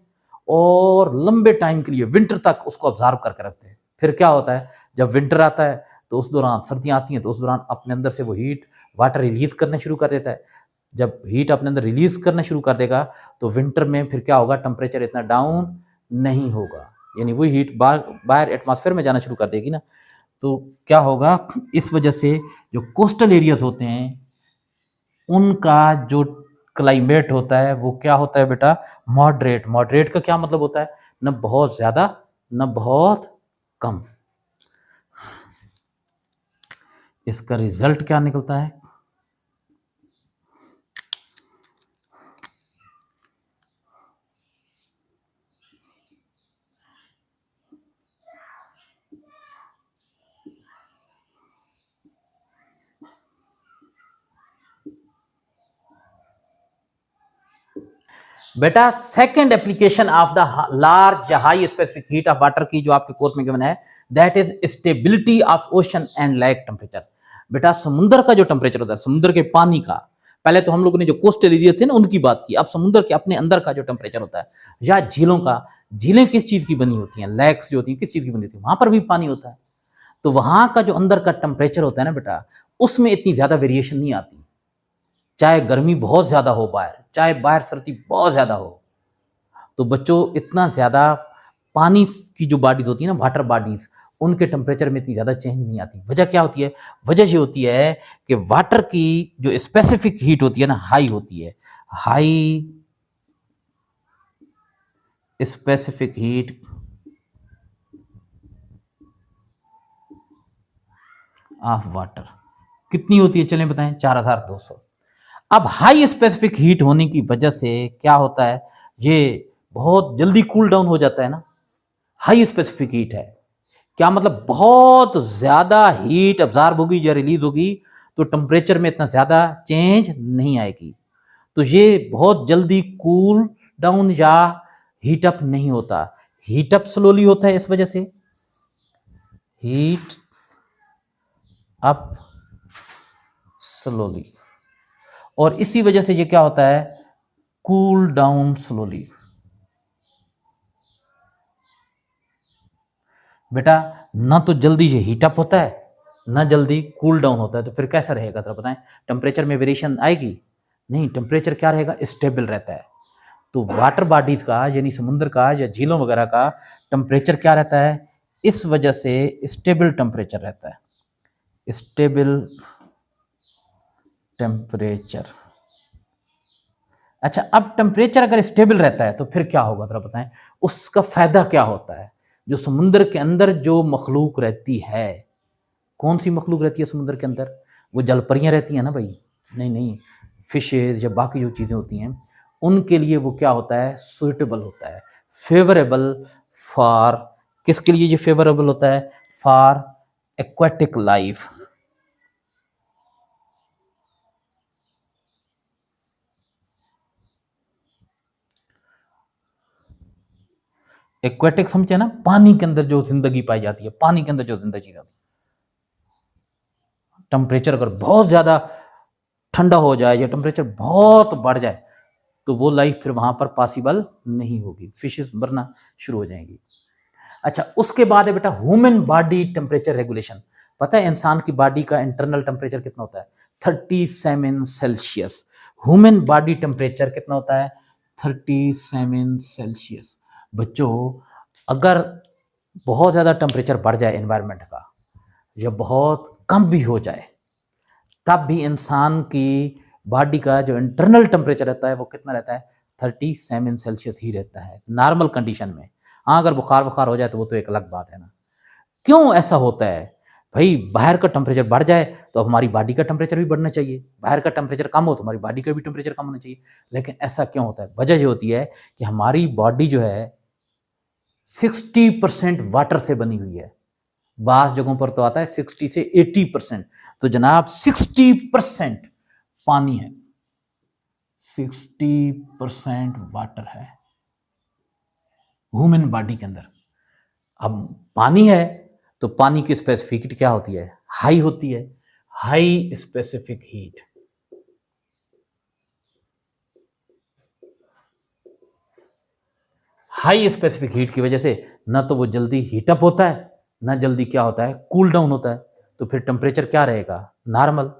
और लंबे टाइम के लिए विंटर तक उसको ऑब्जर्व करके रखते हैं। फिर क्या होता है, जब विंटर आता है तो उस दौरान, सर्दियाँ आती हैं तो उस दौरान अपने अंदर से वो हीट, वाटर रिलीज करना शुरू कर देता है। जब हीट अपने अंदर रिलीज करना शुरू कर देगा, तो विंटर में फिर क्या होगा, टेम्परेचर इतना डाउन नहीं होगा, यानी वही हीट बाहर बाहर एटमॉस्फेयर में जाना शुरू कर देगी ना। तो क्या होगा, इस वजह से जो कोस्टल एरियाज होते हैं उनका जो क्लाइमेट होता है वो क्या होता है बेटा, मॉडरेट। मॉडरेट का क्या मतलब होता है, न बहुत ज्यादा न बहुत कम। इसका रिजल्ट क्या निकलता है, बेटा second application of the large high specific heat of water की जो आपके कोर्स में गिवन है, that is stability of ocean and lake temperature. बेटा समुद्र का जो टेम्परेचर होता है, समुद्र के पानी का, पहले तो हम लोगों ने जो कोस्टल एरिया थे ना उनकी बात की, अब समुद्र के अपने अंदर का जो टेम्परेचर होता है, या झीलों का, झीलें किस चीज की बनी होती हैं, लेक्स जो होती हैं किस चीज की बनी होती है, वहां पर भी पानी होता है। तो वहां का जो अंदर का टेम्परेचर होता है ना बेटा, उसमें इतनी ज्यादा वेरिएशन नहीं आती, चाहे गर्मी बहुत ज्यादा हो बाहर, चाहे बाहर सर्दी बहुत ज्यादा हो। तो बच्चों इतना ज्यादा पानी की जो बॉडीज होती है ना, वाटर बॉडीज, उनके टेम्परेचर में इतनी ज्यादा चेंज नहीं आती। वजह क्या होती है? वजह ये होती है कि वाटर की जो स्पेसिफिक हीट होती है ना, हाई होती है, high specific heat of water कितनी होती है, चलें बताएं, 4200। अब हाई स्पेसिफिक हीट होने की वजह से क्या होता है, ये बहुत जल्दी कूल डाउन हो जाता है ना। हाई स्पेसिफिक हीट है, क्या मतलब बहुत ज्यादा हीट अब्जॉर्ब होगी या रिलीज होगी, तो टेम्परेचर में इतना ज्यादा चेंज नहीं आएगी। तो ये बहुत जल्दी कूल डाउन या हीट अप नहीं होता, हीट अप स्लोली होता है। इस वजह से हीट अप स्लोली, और इसी वजह से ये क्या होता है, कूल डाउन स्लोली। बेटा ना तो जल्दी ये हीट अप होता है, ना जल्दी कूल डाउन होता है, तो फिर कैसा रहेगा जरा बताएं, टेम्परेचर में वेरिएशन आएगी? नहीं, टेम्परेचर क्या रहेगा, स्टेबल रहता है। तो वाटर बॉडीज का यानी समुद्र का या झीलों वगैरह का टेम्परेचर क्या रहता है, इस वजह से स्टेबल टेम्परेचर रहता है, स्टेबल टेम्परेचर। अच्छा, अब टेम्परेचर अगर स्टेबल रहता है तो फिर क्या होगा जरा बताएं, उसका फायदा क्या होता है? जो समुद्र के अंदर जो मखलूक रहती है, कौन सी मखलूक रहती है समुद्र के अंदर? वो जलपरियां रहती हैं ना भाई? नहीं नहीं, फिशेज या बाकी जो चीज़ें होती हैं, उनके लिए वो क्या होता है, सुइटेबल होता है, फेवरेबल फॉर, किसके लिए ये फेवरेबल होता है, फॉर एक्वाटिक लाइफ। एक्वाटिक समझे ना, पानी के अंदर जो जिंदगी पाई जाती है, पानी के अंदर जो जिंदा चीज होती है। टेम्परेचर अगर बहुत ज्यादा ठंडा हो जाए या टेम्परेचर बहुत बढ़ जाए, तो वो लाइफ फिर वहां पर पॉसिबल नहीं होगी, फिशेस मरना शुरू हो जाएंगी। अच्छा, उसके बाद है बेटा ह्यूमन बॉडी टेम्परेचर रेगुलेशन। पता है इंसान की बॉडी का इंटरनल टेम्परेचर कितना होता है, 37 सेल्सियस। ह्यूमन बॉडी टेम्परेचर कितना होता है, 37 सेल्सियस। बच्चों अगर बहुत ज़्यादा टेम्परेचर बढ़ जाए एनवायरनमेंट का, या बहुत कम भी हो जाए, तब भी इंसान की बॉडी का जो इंटरनल टेम्परेचर रहता है वो कितना रहता है, 37 सेल्सियस ही रहता है नॉर्मल कंडीशन में। हाँ, अगर बुखार बुखार हो जाए तो वो तो एक अलग बात है ना। क्यों ऐसा होता है भाई? बाहर का टेम्परेचर बढ़ जाए तो अब हमारी बॉडी का टेम्परेचर भी बढ़ना चाहिए, बाहर का टेम्परेचर कम हो तो हमारी बॉडी का भी टेम्परेचर कम होना चाहिए। लेकिन ऐसा क्यों होता है? वजह ये होती है कि हमारी बॉडी जो है 60% वाटर से बनी हुई है। बास जगहों पर तो आता है 60 से 80%, तो जनाब 60% पानी है, 60% वाटर है ह्यूमन बॉडी के अंदर। अब पानी है तो पानी की स्पेसिफिसिटी क्या होती है, हाई होती है, high specific heat. High specific heat की वजह से ना तो वो जल्दी हीटअप होता है, ना जल्दी क्या होता है, कूल डाउन होता है। तो फिर टेम्परेचर क्या रहेगा, नॉर्मल,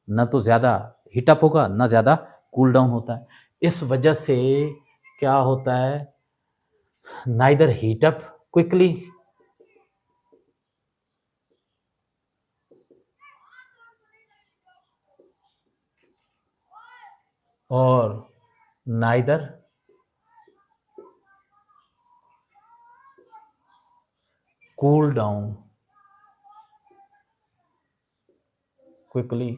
ना तो ज़्यादा हीटअप होगा ना ज़्यादा कूल डाउन होता है। इस वजह से क्या होता है, नाइदर हीटअप क्विकली और नाइदर कूल डाउन क्विकली,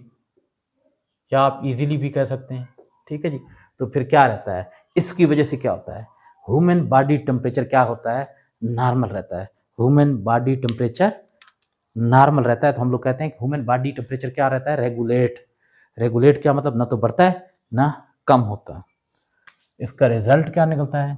या आप इजीली भी कह सकते हैं। ठीक है जी। तो फिर क्या रहता है, इसकी वजह से क्या होता है, ह्यूमन बॉडी टेम्परेचर क्या होता है, नॉर्मल रहता है। ह्यूमन बॉडी टेम्परेचर नॉर्मल रहता है, तो हम लोग कहते हैं कि ह्यूमन बॉडी टेम्परेचर क्या रहता है, रेगुलेट। रेगुलेट क्या मतलब, ना तो बढ़ता है ना कम होता। इसका रिजल्ट क्या निकलता है?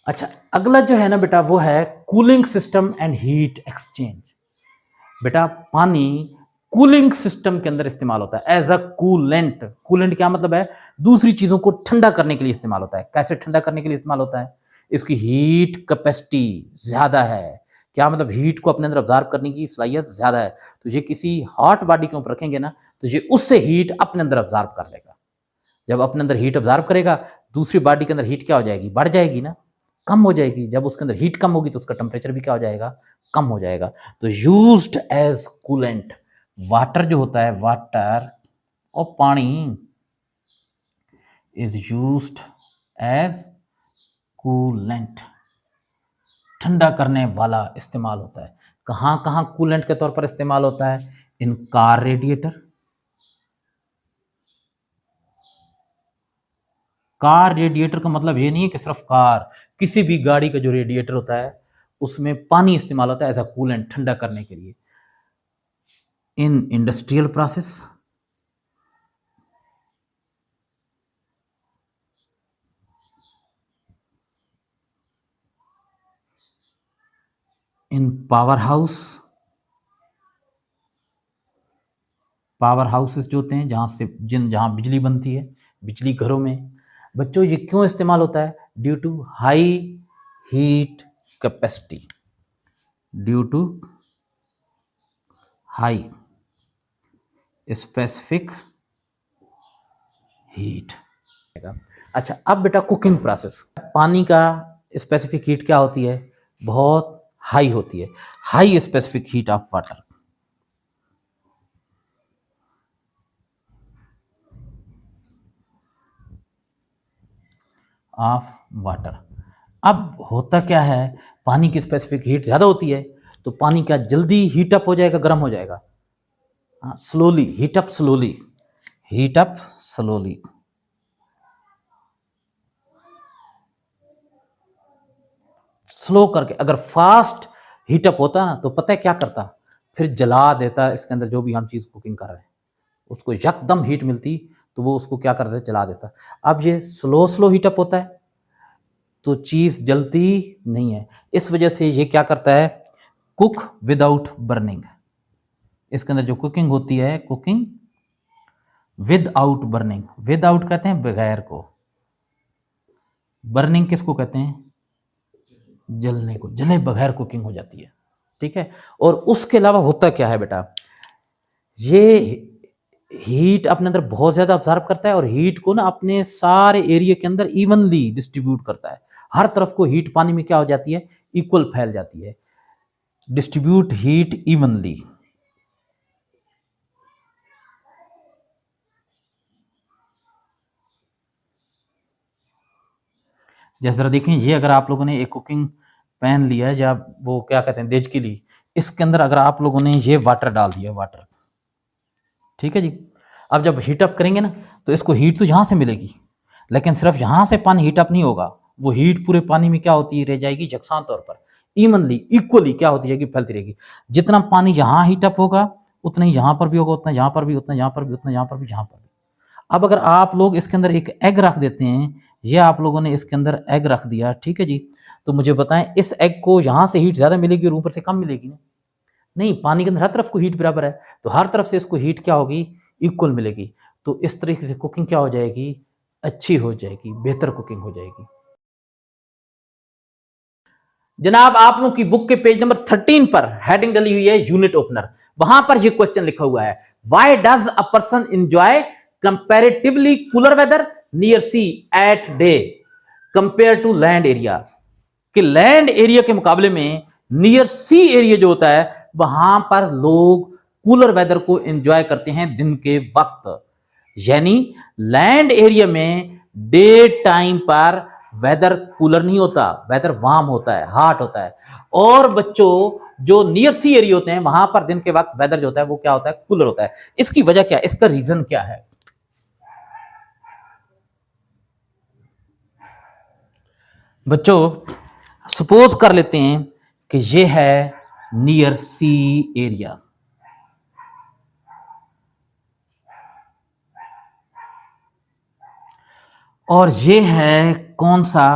अच्छा, अगला जो है ना बेटा वो है cooling system and heat exchange. बेटा पानी कूलिंग सिस्टम के अंदर इस्तेमाल होता है एज अ कूलेंट। कूलेंट क्या मतलब है? दूसरी चीजों को ठंडा करने के लिए इस्तेमाल होता है। कैसे ठंडा करने के लिए इस्तेमाल होता है? इसकी हीट कैपेसिटी ज्यादा है। क्या मतलब? हीट को अपने अंदर ऑब्जर्व करने की सलाहियत ज्यादा है। तो ये किसी हॉट बॉडी के ऊपर रखेंगे ना तो ये उससे हीट अपने अंदर ऑब्जर्व कर लेगा। जब अपने अंदर हीट ऑब्जर्व करेगा, दूसरी बॉडी के अंदर हीट क्या हो जाएगी? बढ़ जाएगी ना, कम हो जाएगी। जब उसके अंदर हीट कम होगी तो उसका टेम्परेचर भी क्या हो जाएगा? कम हो जाएगा। तो यूज्ड एज कूलेंट, वाटर जो होता है, वाटर और पानी इज यूज्ड एज कूलेंट, ठंडा करने वाला इस्तेमाल होता है। कहां कहां कूलेंट के तौर पर इस्तेमाल होता है? इन कार रेडिएटर। कार रेडिएटर का मतलब ये नहीं है कि सिर्फ कार, किसी भी गाड़ी का जो रेडिएटर होता है उसमें पानी इस्तेमाल होता है एज अ कूलेंट, ठंडा करने के लिए। In industrial process, in power house, power houses जो होते हैं जहां बिजली बनती है, बिजली घरों में। बच्चों ये क्यों इस्तेमाल होता है? Due to high heat capacity, due to high specific heat. अच्छा, अब बेटा कुकिंग प्रोसेस। पानी का स्पेसिफिक हीट क्या होती है? बहुत हाई होती है। High specific heat of water, of water. अब होता क्या है, पानी की स्पेसिफिक हीट ज्यादा होती है तो पानी क्या जल्दी हीट अप हो जाएगा, गर्म हो जाएगा? Slowly heat up, slowly heat up, slowly. Slow करके। अगर फास्ट हीटअप होता ना तो पता है क्या करता? फिर जला देता इसके अंदर जो भी हम चीज कुकिंग कर रहे हैं, उसको यकदम हीट मिलती तो वो उसको क्या करता? जला देता। अब ये स्लो स्लो हीटअप होता है तो चीज जलती नहीं है। इस वजह से ये क्या करता है? Cook without burning. इसके अंदर जो कुकिंग होती है, कुकिंग विदाउट बर्निंग। विदाउट कहते हैं बगैर को, बर्निंग किसको कहते हैं? जलने को। जले बगैर कुकिंग हो जाती है। ठीक है। और उसके अलावा होता क्या है बेटा, ये हीट अपने अंदर बहुत ज्यादा ऑब्जर्व करता है और हीट को ना अपने सारे एरिया के अंदर इवनली डिस्ट्रीब्यूट करता है। हर तरफ को हीट पानी में क्या हो जाती है? इक्वल फैल जाती है। Distribute heat evenly. जैसे जरा देखें, ये अगर आप लोगों ने एक कुकिंग पैन लिया है या वो क्या कहते हैं देज के लिए, इसके अंदर अगर आप लोगों ने ये वाटर डाल दिया, वाटर, ठीक है जी। अब जब हीटअप करेंगे ना तो इसको हीट तो यहां से मिलेगी, लेकिन सिर्फ यहां से पानी हीटअप नहीं होगा। वो हीट पूरे पानी में क्या होती रह जाएगी? यकसान तौर पर इवनली, इक्वली क्या होती जाएगी? फैलती रहेगी। जितना पानी यहां हीटअप होगा उतना ही यहां पर भी होगा, उतना यहां पर भी, उतना यहां पर भी, उतना यहां पर भी, यहां पर भी। अब अगर आप लोग इसके अंदर एक एग रख देते हैं, ये आप लोगों ने इसके अंदर एग रख दिया, ठीक है जी, तो मुझे बताएं इस एग को यहां से हीट ज्यादा मिलेगी और ऊपर से कम मिलेगी ना? नहीं, पानी के अंदर हर तरफ को हीट बराबर है तो हर तरफ से इसको हीट क्या होगी? इक्वल मिलेगी। तो इस तरीके से कुकिंग क्या हो जाएगी? अच्छी हो जाएगी, बेहतर कुकिंग हो जाएगी। जनाब आप लोग की बुक के पेज नंबर 13 पर हेडिंग डली हुई है यूनिट ओपनर। वहां पर यह क्वेश्चन लिखा हुआ है, why does a person enjoy comparatively cooler weather near sea at day compare to land area? कि लैंड एरिया के मुकाबले में नियर सी एरिया जो होता है वहां पर लोग कूलर वेदर को एंजॉय करते हैं दिन के वक्त। यानी लैंड एरिया में डे टाइम पर वेदर कूलर नहीं होता, वेदर वार्म होता है, हॉट होता है। और बच्चों जो नियर सी एरिया होते हैं वहां पर दिन के वक्त वेदर जो होता है वो क्या होता है? कूलर होता है। इसकी वजह क्या है? इसका रीजन क्या है? बच्चों सपोज कर लेते हैं कि ये है नियर सी एरिया, और ये है कौन सा,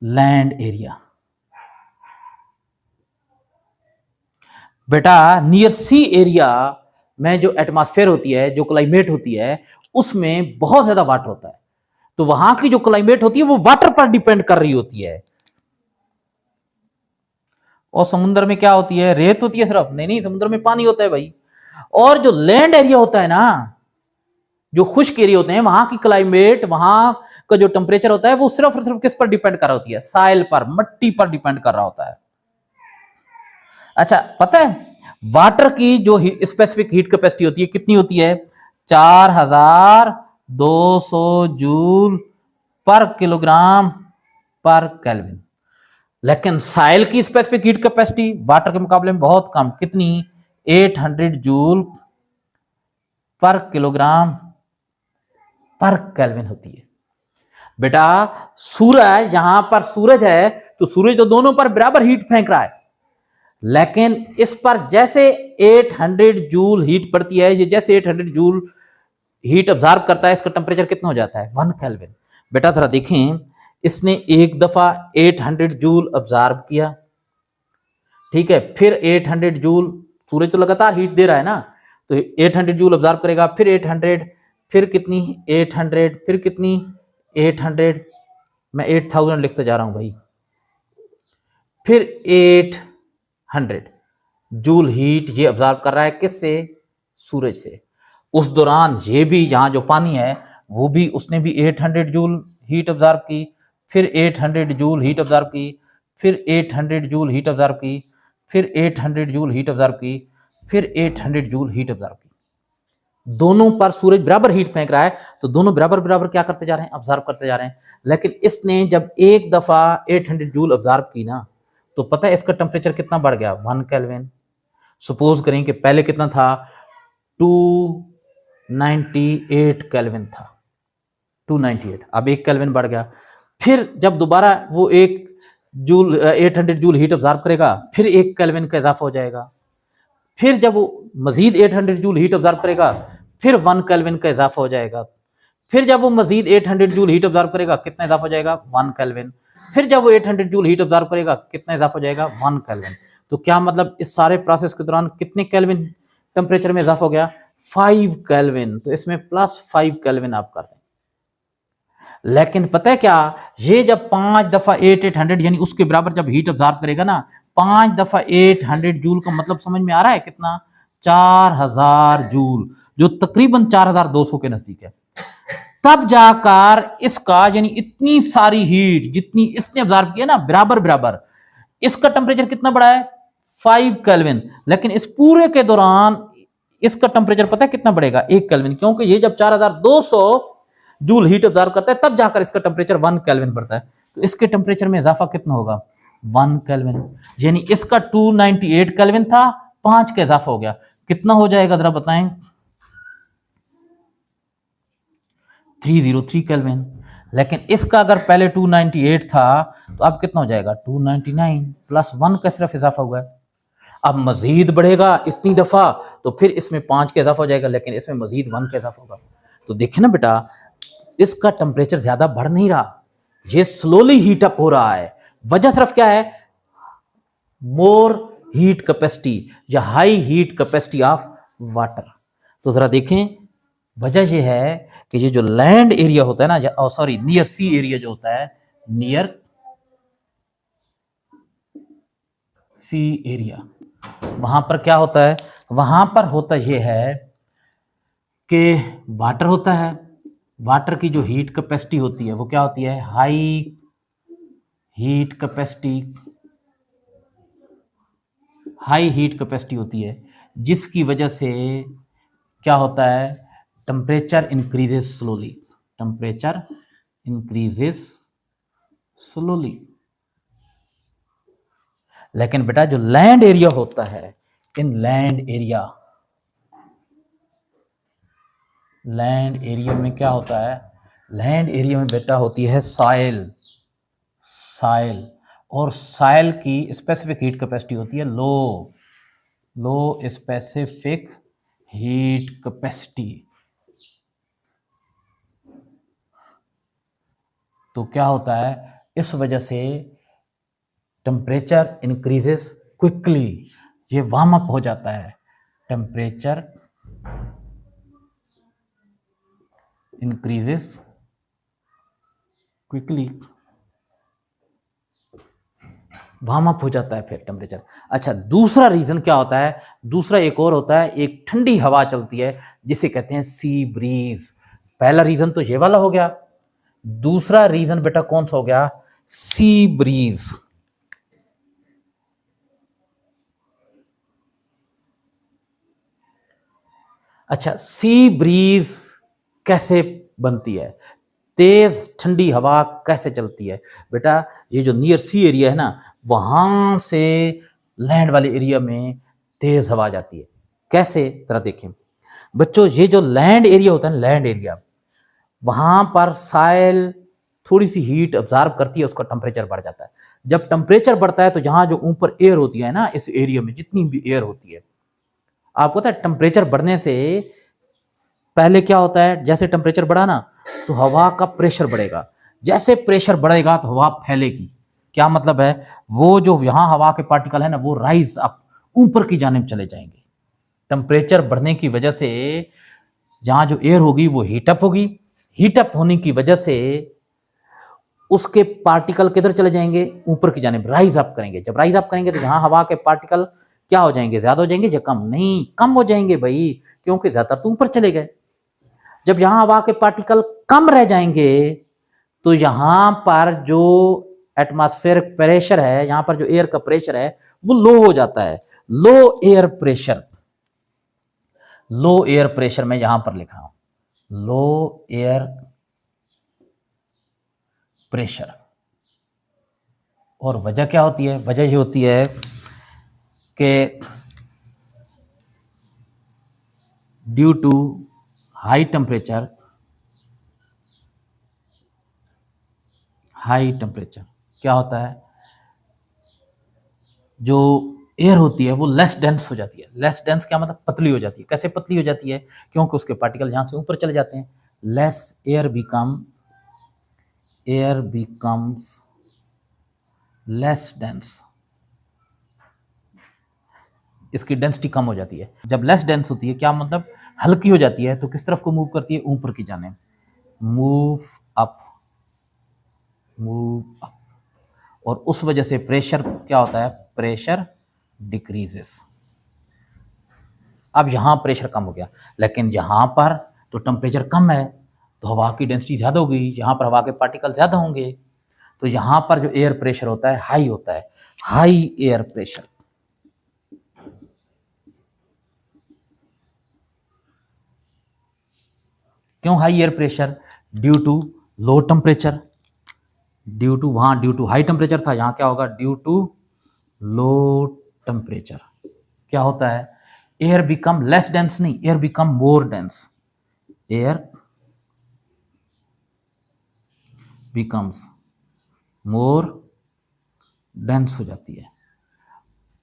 लैंड एरिया। बेटा नियर सी एरिया में जो एटमॉस्फेयर होती है, जो क्लाइमेट होती है, उसमें बहुत ज्यादा वाटर होता है। तो वहां की जो क्लाइमेट होती है वो वाटर पर डिपेंड कर रही होती है। और समुद्र में क्या होती है, रेत होती है सिर्फ? नहीं नहीं, समुद्र में पानी होता है भाई। और जो लैंड एरिया होता है ना, जो खुश्क एरिया होते हैं, वहां की क्लाइमेट, वहां का जो टेम्परेचर होता है वो सिर्फ और सिर्फ किस पर डिपेंड कर रहा होती है, साइल पर, मट्टी पर डिपेंड कर रहा होता है। अच्छा पता है वाटर की जो स्पेसिफिक हीट कैपेसिटी होती है कितनी होती है, 4200 joule per kilogram per kelvin. लेकिन साइल की स्पेसिफिक हीट कैपेसिटी वाटर के मुकाबले में बहुत कम, कितनी, 800 joule per kilogram per kelvin होती है। बेटा सूरज, यहां पर सूरज है तो सूरज तो दोनों पर बराबर हीट फेंक रहा है, लेकिन इस पर जैसे 800 जूल हीट पड़ती है, ये जैसे 800 जूल हीट ऑब्जर्व करता है, इसका टेम्परेचर कितना हो जाता है, 1 केल्विन। बेटा जरा देखें, इसने एक दफा 800 जूल ऑब्जर्व किया, ठीक है, फिर 800 जूल, सूरज तो लगातार हीट दे रहा है ना, तो 800 जूल ऑब्जर्व करेगा, फिर 800, फिर कितनी, 800, फिर कितनी, 800, मैं 8000 लिखते जा रहा हूं भाई, फिर 800 जूल हीट ये ऑब्जर्व कर रहा है, किससे, सूरज से। उस दौरान ये भी, यहां जो पानी है वो भी, उसने भी 800 जूल हीट ऑब्जर्व की, फिर 800 जूल हीट ऑब्जर्व की, फिर 800 जूल हीट ऑब्जर्व की, फिर 800 जूल हीट ऑब्जर्व की, फिर 800 जूल हीट ऑब्जर्व की। दोनों पर सूरज बराबर हीट फेंक रहा है, तो दोनों बराबर बराबर क्या करते जा रहे हैं, ऑब्जर्व करते जा रहे हैं। लेकिन इसने जब एक दफा 800 जूल ऑब्जर्व की ना, तो पता है इसका टेम्परेचर कितना बढ़ गया, 1 केल्विन। सपोज करें कि पहले कितना था, 298 केल्विन था, 298, अब 1 केल्विन बढ़ गया। फिर जब दोबारा वो एक जूल 800 जूल हीट ऑब्जर्व करेगा, फिर 1 केल्विन का इजाफा हो जाएगा। फिर जब वो मजीद 800 जूल हीट ऑब्जर्व करेगा, फिर 1 केल्विन का इजाफा हो जाएगा। फिर जब वो मजीद 800 जूल हीट ऑब्जर्व करेगा, कितना इजाफा हो जाएगा, 1 केल्विन। फिर जब वो 800 जूल हीट ऑब्जर्व करेगा, कितना इजाफा हो जाएगा, 1 केल्विन। तो क्या मतलब इस सारे प्रोसेस के दौरान कितने केल्विन टेम्परेचर में इजाफा हो गया, 5 केल्विन। तो इसमें +5 केल्विन आप कर दें। लेकिन पता है क्या, ये जब 5 दफा 800 यानी उसके बराबर जब हीट ऑब्जर्व करेगा ना, 5 दफा 800 जूल का मतलब समझ में आ रहा है कितना, 4000 जूल, जो तकरीबन 4200 के नजदीक है। तब जाकर इसका, यानी इतनी सारी हीट जितनी इसने ऑब्जर्व किया ना, बराबर बराबर, इसका टेम्परेचर कितना बढ़ा है, 5 केल्विन। लेकिन इस पूरे के दौरान इसका टेम्परेचर पता है कितना बढ़ेगा, 1 केल्विन, क्योंकि ये जब 4200 जूल हीट ऑब्जर्व करता है तब जाकर इसका टेम्परेचर 1 केल्विन बढ़ता है। तो इसके टेम्परेचर में इजाफा कितना होगा, 1 केल्विन। यानी इसका 298 केल्विन था, 5 का इजाफा हो गया, कितना हो जाएगा जरा बताएं, 303 केल्विन। लेकिन इसका अगर पहले 298 था तो अब कितना हो जाएगा, 299 प्लस 1 का सिर्फ इजाफा हुआ है। अब मजीद बढ़ेगा इतनी दफा, तो फिर इसमें 5 का इजाफा हो जाएगा, लेकिन इसमें मजीद 1 का इजाफा होगा। तो देखिए ना बेटा, इसका टेम्परेचर ज्यादा बढ़ नहीं रहा, ये स्लोली हीट अप हो रहा है। वजह सिर्फ क्या है, मोर हीट कैपेसिटी या high heat capacity of water. तो जरा देखें, वजह यह है कि ये जो लैंड एरिया होता है ना, सॉरी नियर सी एरिया जो होता है, नियर सी एरिया, वहां पर क्या होता है, वहां पर होता यह है कि वाटर होता है, वाटर की जो हीट कैपेसिटी होती है वो क्या होती है, high heat capacity, high heat capacity होती है, जिसकी वजह से क्या होता है, temperature increases slowly, temperature increases slowly. लेकिन बेटा जो लैंड एरिया होता है, इन लैंड एरिया में क्या होता है, लैंड एरिया में बेटा होती है सॉइल, साइल, और साइल की स्पेसिफिक हीट कैपेसिटी होती है लो, लो स्पेसिफिक हीट कैपेसिटी। तो क्या होता है, इस वजह से टेम्परेचर इंक्रीजेस क्विकली, ये वार्म अप हो जाता है, temperature increases quickly, warm up हो जाता है फिर टेम्परेचर। अच्छा, दूसरा रीजन क्या होता है, दूसरा एक और होता है, एक ठंडी हवा चलती है जिसे कहते हैं सी ब्रीज। पहला रीजन तो ये वाला हो गया, दूसरा रीजन बेटा कौन सा हो गया, सी ब्रीज। अच्छा, सी ब्रीज कैसे बनती है, तेज ठंडी हवा कैसे चलती है बेटा, ये जो नियर सी एरिया है ना, वहां से लैंड वाले एरिया में तेज हवा जाती है। कैसे, जरा देखें बच्चों, ये जो लैंड एरिया होता है ना, लैंड एरिया, वहां पर साइल थोड़ी सी हीट ऑब्जर्व करती है, उसका टेम्परेचर बढ़ जाता है। जब टेम्परेचर बढ़ता है तो जहां जो ऊपर एयर होती है ना, इस एरिया में जितनी भी एयर होती है, आपको पता है टेम्परेचर बढ़ने से पहले क्या होता है, जैसे टेम्परेचर बढ़ा ना तो हवा का प्रेशर बढ़ेगा, जैसे प्रेशर बढ़ेगा तो हवा फैलेगी। क्या मतलब है, वो जो यहां हवा के पार्टिकल है ना, वो राइज अप, ऊपर की जानिब चले जाएंगे। टेम्परेचर बढ़ने की वजह से जहां जो एयर होगी वो हीटअप होगी, हीटअप होने की वजह से उसके पार्टिकल किधर चले जाएंगे, ऊपर की जानिब राइज अप करेंगे। जब राइज अप करेंगे तो यहाँ हवा के पार्टिकल क्या हो जाएंगे, ज्यादा हो जाएंगे या कम, नहीं कम हो जाएंगे भाई, क्योंकि ज्यादातर तो ऊपर चले गए। जब यहां हवा के पार्टिकल कम रह जाएंगे तो यहां पर जो एटमॉस्फेरिक प्रेशर है, यहां पर जो एयर का प्रेशर है वो लो हो जाता है, लो एयर प्रेशर, लो एयर प्रेशर मैं यहां पर लिख रहा हूं, लो एयर प्रेशर। और वजह क्या होती है, वजह ये होती है कि due to high temperature, high temperature क्या होता है, जो एयर होती है वो लेस डेंस हो जाती है। लेस डेंस क्या मतलब, पतली हो जाती है। कैसे पतली हो जाती है, क्योंकि उसके पार्टिकल यहां से ऊपर चले जाते हैं। Less air becomes less dense, इसकी डेंसिटी कम हो जाती है। जब लेस डेंस होती है क्या मतलब, हल्की हो जाती है, तो किस तरफ को मूव करती है, ऊपर की जाने, मूव अप, मूव अप। और उस वजह से प्रेशर क्या होता है, प्रेशर डिक्रीजेस। अब यहां प्रेशर कम हो गया, लेकिन यहां पर तो टेम्परेचर कम है, तो हवा की डेंसिटी ज्यादा होगी, यहां पर हवा के पार्टिकल ज्यादा होंगे, तो यहां पर जो एयर प्रेशर होता है हाई होता है, हाई एयर प्रेशर। क्यों high air pressure, due to low temperature, due to वहां ड्यू टू हाई टेम्परेचर था, यहां क्या होगा, ड्यू टू लो टेम्परेचर। क्या होता है, एयर बिकम लेस डेंस नहीं, air become more dense, air becomes more dense हो जाती है।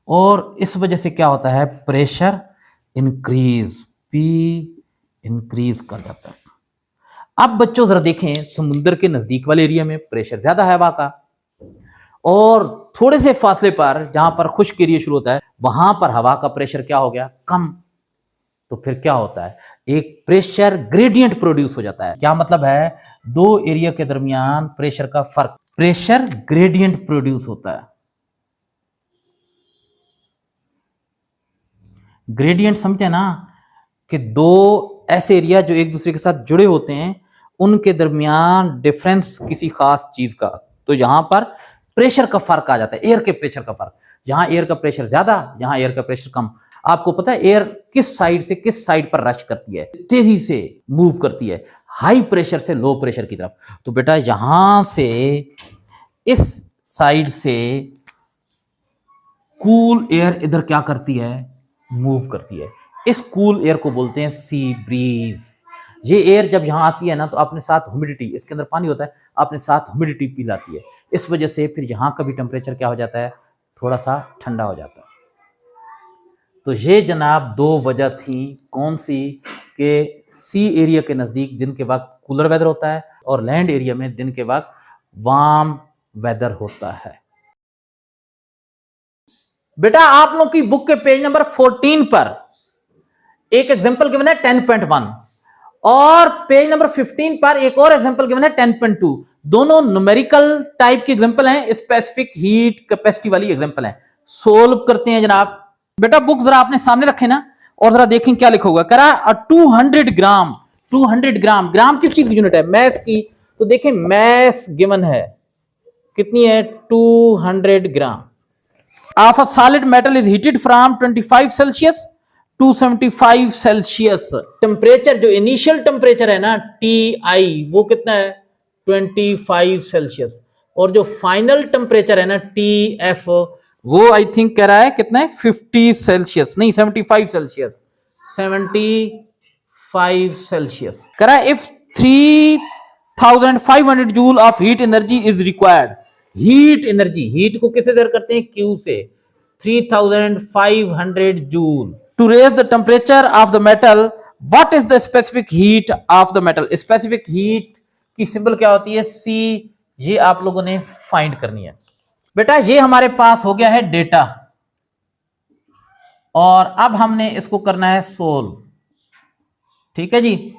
और इस वजह से क्या होता है, प्रेशर इंक्रीज, पी इंक्रीज कर जाता है। अब बच्चों जरा देखें, समुद्र के नजदीक वाले एरिया में प्रेशर ज्यादा है हवा का, और थोड़े से फासले पर जहां पर खुश्क एरिया शुरू होता है वहां पर हवा का प्रेशर क्या हो गया, कम। तो फिर क्या होता है, एक प्रेशर ग्रेडियंट प्रोड्यूस हो जाता है। क्या मतलब है, दो एरिया के दरमियान प्रेशर का फर्क, प्रेशर ग्रेडियंट प्रोड्यूस होता है। ग्रेडियंट समझते ना, कि दो ऐसे एरिया जो एक दूसरे के साथ जुड़े होते हैं, उनके दरमियान डिफरेंस किसी खास चीज का, तो यहां पर प्रेशर का फर्क आ जाता है, एयर के प्रेशर का फर्क। जहां एयर का प्रेशर ज्यादा, यहां एयर का प्रेशर कम। आपको पता है एयर किस साइड से किस साइड पर रश करती है, तेजी से मूव करती है, हाई प्रेशर से लो प्रेशर की तरफ। तो बेटा यहां से इस साइड से कूल एयर इधर क्या करती है, मूव करती है। इस कूल एयर को बोलते हैं सी ब्रीज। ये एयर जब यहाँ आती है ना तो अपने साथ ह्यूमिडिटी, इसके अंदर पानी होता है, अपने साथ ह्यूमिडिटी पी लाती है। इस वजह से फिर यहाँ का भी टेम्परेचर क्या हो जाता है, थोड़ा सा ठंडा हो जाता है। तो ये जनाब दो वजह थी, कौन सी, कि सी एरिया के नज़दीक दिन के वक्त कूलर वेदर होता है और लैंड एरिया में दिन के वक्त वार्म वेदर होता है। बेटा आप लोग की बुक के पेज नंबर 14 पर एक एग्जांपल गिवन है 10.1 और पेज नंबर 15 पर एक और एग्जांपल गिवन है 10.2। दोनों न्यूमेरिकल टाइप की एग्जांपल हैं, स्पेसिफिक हीट कैपेसिटी वाली एग्जांपल हैं। सोल्व करते हैं जनाब। बेटा बुक जरा आपने सामने रखे ना और जरा देखें क्या लिखा हुआ। कह रहा 200 ग्राम, 200 ग्राम, ग्राम किस चीज की यूनिट है, मैस की। तो देखें मैस गिवन है कितनी है, 200 gram of a solid metal is heated from 25 Celsius to 75 Celsius. Temperature जो इनिशियल टेम्परेचर है ना टी आई, वो कितना है 25 सेल्सियस, और जो फाइनल टेम्परेचर है ना टी एफ, वो आई थिंक कह रहा है कितना है 50 सेल्सियस, नहीं 75 सेल्सियस, 75 सेल्सियस। कह रहा है if 3500 joule of heat energy is required. Heat energy, heat को किससे दर करते हैं, क्यू से, 3500 joule to raise the temperature of the metal. What is the specific heat of the metal. Specific heat की सिंबल क्या होती है, सी। ये आप लोगों ने फाइंड करनी है। बेटा ये हमारे पास हो गया है डेटा और अब हमने इसको करना है सोल्व। ठीक है जी।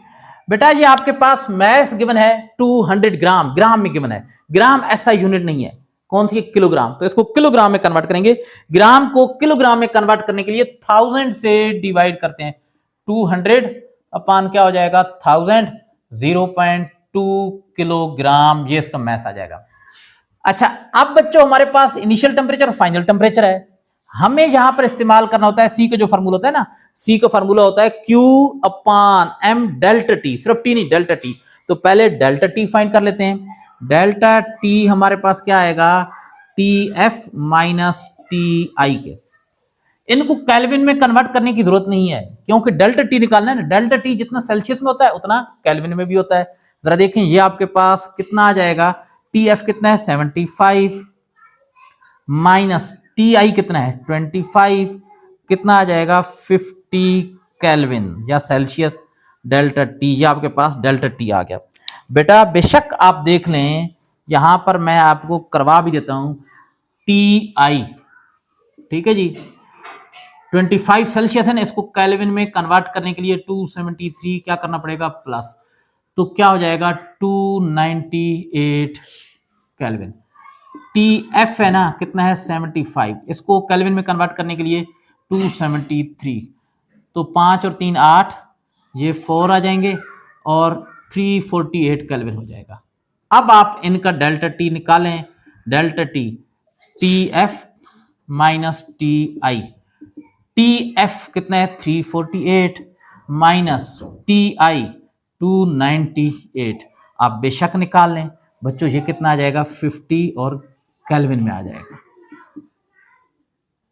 बेटा ये आपके पास मैस गिवन है 200 ग्राम, ग्राम में गिवन है, ग्राम ऐसा यूनिट नहीं है, कौन सी, किलोग्राम। तो इसको किलोग्राम में कन्वर्ट करेंगे। ग्राम को किलोग्राम में कन्वर्ट करने के लिए 1000 से डिवाइड करते हैं। 200 अपान क्या हो जाएगा 1000, 0.2 किलोग्राम, ये इसका मैस आ जाएगा। अच्छा अब बच्चों हमारे पास इनिशियल टेम्परेचर और फाइनल टेम्परेचर है। हमें यहां पर इस्तेमाल करना होता है सी का जो फार्मूला होता है ना, सी का फार्मूला होता है Q अपान एम डेल्टा टी, सिर्फ टी नहीं डेल्टा टी। तो पहले डेल्टा टी फाइंड कर लेते हैं। डेल्टा टी हमारे पास क्या आएगा, T F minus T I के। इनको केल्विन में कन्वर्ट करने की जरूरत नहीं है क्योंकि डेल्टा टी निकालना है ना, डेल्टा टी जितना सेल्सियस में होता है उतना केल्विन में भी होता है। जरा देखें ये आपके पास कितना आ जाएगा, टी एफ कितना है 75 माइनस टी आई कितना है 25, कितना आ जाएगा 50 केल्विन या सेल्सियस डेल्टा टी। ये आपके पास डेल्टा टी आ गया। बेटा बेशक आप देख लें यहां पर मैं आपको करवा भी देता हूं टी आई, ठीक है जी। 25 सेल्सियस है ना, इसको केल्विन में कन्वर्ट करने के लिए 273 क्या करना पड़ेगा प्लस, तो क्या हो जाएगा 298 केल्विन। टी एफ है ना कितना है 75, इसको केल्विन में कन्वर्ट करने के लिए 273, तो 5 और 3 8, ये 4 आ जाएंगे और 348 केल्विन हो जाएगा। अब आप इनका डेल्टा टी निकालें, delta T, T F minus T I, T F कितना है 348 माइनस टी आई 298, आप बेशक निकाल लें बच्चों, ये कितना आ जाएगा 50 और केल्विन में आ जाएगा।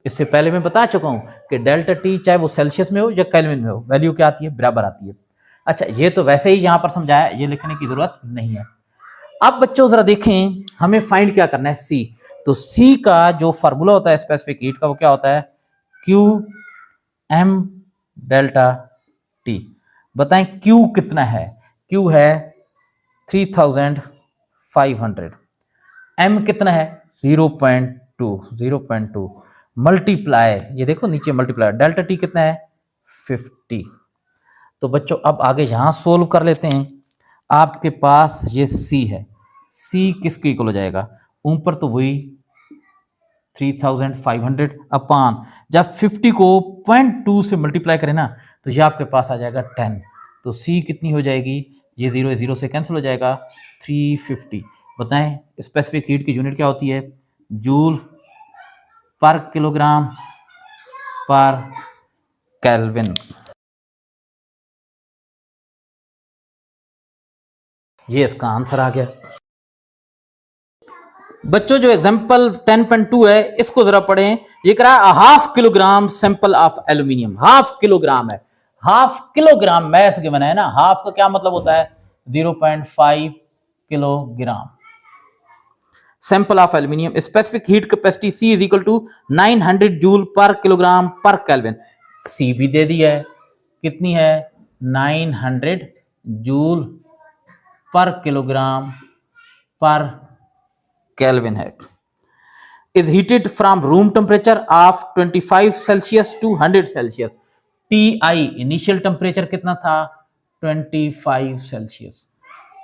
इससे पहले मैं बता चुका हूं कि डेल्टा टी चाहे वो सेल्सियस में हो या केल्विन में हो, वैल्यू क्या आती है, बराबर आती है। अच्छा ये तो वैसे ही यहां पर समझाया, ये लिखने की जरूरत नहीं है। अब बच्चों जरा देखें हमें फाइंड क्या करना है, सी। तो सी का जो फार्मूला होता है स्पेसिफिक हीट का वो क्या होता है, क्यू एम डेल्टा टी। बताएं क्यू कितना है, क्यू है 3500, एम कितना है 0.2 मल्टीप्लाई, ये देखो नीचे मल्टीप्लाई, डेल्टा टी कितना है 50। तो बच्चों अब आगे यहां सोल्व कर लेते हैं। आपके पास ये सी है, सी किसके इक्वल हो जाएगा, ऊपर तो वही 3500 अपान, जब 50 को 0.2 से मल्टीप्लाई करें ना तो ये आपके पास आ जाएगा 10। तो सी कितनी हो जाएगी, ये 0 से कैंसिल हो जाएगा 350। बताएं स्पेसिफिक हीट की यूनिट क्या होती है, joule per kilogram per kelvin. ये इसका आंसर आ गया। बच्चों जो एग्जांपल 10.2 है इसको जरा पढ़ें। ये कह रहा है half kilogram sample of aluminium, half kilogram है, हाफ किलोग्राम मैस गिवन है ना, हाफ का क्या मतलब होता है 0.5 kilogram. Sample of aluminium, specific heat capacity C is equal to 900 joule per kilogram per kelvin. C भी दे दी है, कितनी है 900 joule per kilogram per kelvin है। is heated from room temperature of 25 Celsius to 100 Celsius। TI initial temperature कितना था 25 Celsius.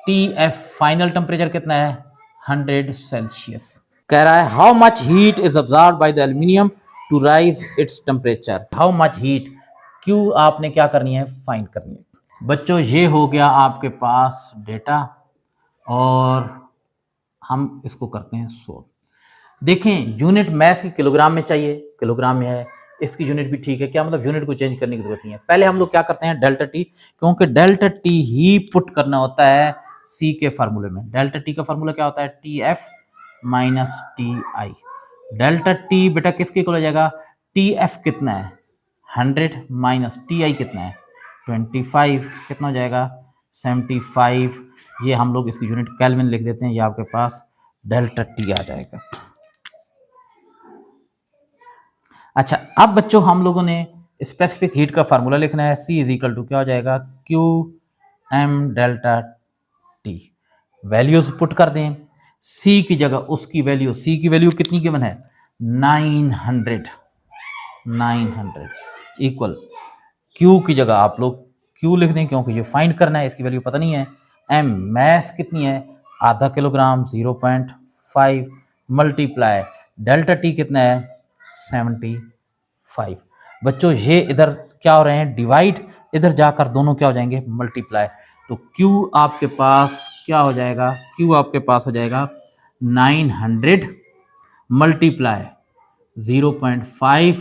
TF final temperature कितना है 100 Celsius. कह रहा है how much heat is absorbed by the aluminium to raise its temperature. How much heat, Q आपने क्या करनी है फाइंड करनी है। बच्चों ये हो गया आपके पास डेटा और हम इसको करते हैं सोल्व। देखें यूनिट मैस की किलोग्राम में चाहिए, किलोग्राम में है, इसकी यूनिट भी ठीक है, क्या मतलब यूनिट को चेंज करने की जरूरत नहीं है। पहले हम लोग क्या करते हैं डेल्टा टी, क्योंकि डेल्टा टी ही पुट करना होता है सी के फार्मूले में। डेल्टा टी का फार्मूला क्या होता है T F minus T I. Delta T बेटा किसके इक्वल हो जाएगा, टी एफ कितना है 100 माइनस टी आई कितना है 25, कितना हो जाएगा 75। ये हम लोग इसकी यूनिट केल्विन लिख देते हैं, ये आपके पास डेल्टा टी आ जाएगा। अच्छा अब बच्चों हम लोगों ने स्पेसिफिक हीट का फार्मूला लिखना है, C इज इक्वल टू क्या हो जाएगा Q M delta T. Values put कर दें, C की जगह उसकी वैल्यू, C की वैल्यू कितनी गिवन है 900 इक्वल Q की जगह आप लोग Q लिख दें क्योंकि ये फाइंड करना है, इसकी वैल्यू पता नहीं है। M मैस कितनी है आधा किलोग्राम 0.5 मल्टीप्लाई डेल्टा टी कितना है 75। बच्चों ये इधर क्या हो रहे हैं डिवाइड, इधर जाकर दोनों क्या हो जाएंगे मल्टीप्लाई। तो Q आपके पास क्या हो जाएगा, Q आपके पास हो जाएगा 900 मल्टीप्लाई 0.5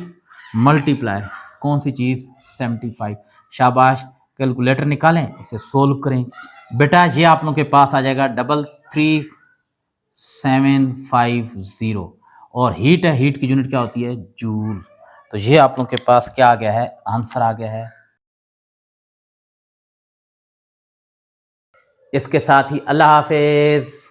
मल्टीप्लाई कौन सी चीज 75। शाबाश, कैलकुलेटर निकालें इसे सोल्व करें। बेटा ये आप लोगों के पास आ जाएगा 33750 और हीट है, हीट की यूनिट क्या होती है जूल। तो ये आप लोगों के पास क्या आ गया है आंसर आ गया है। इसके साथ ही अल्लाह हाफिज।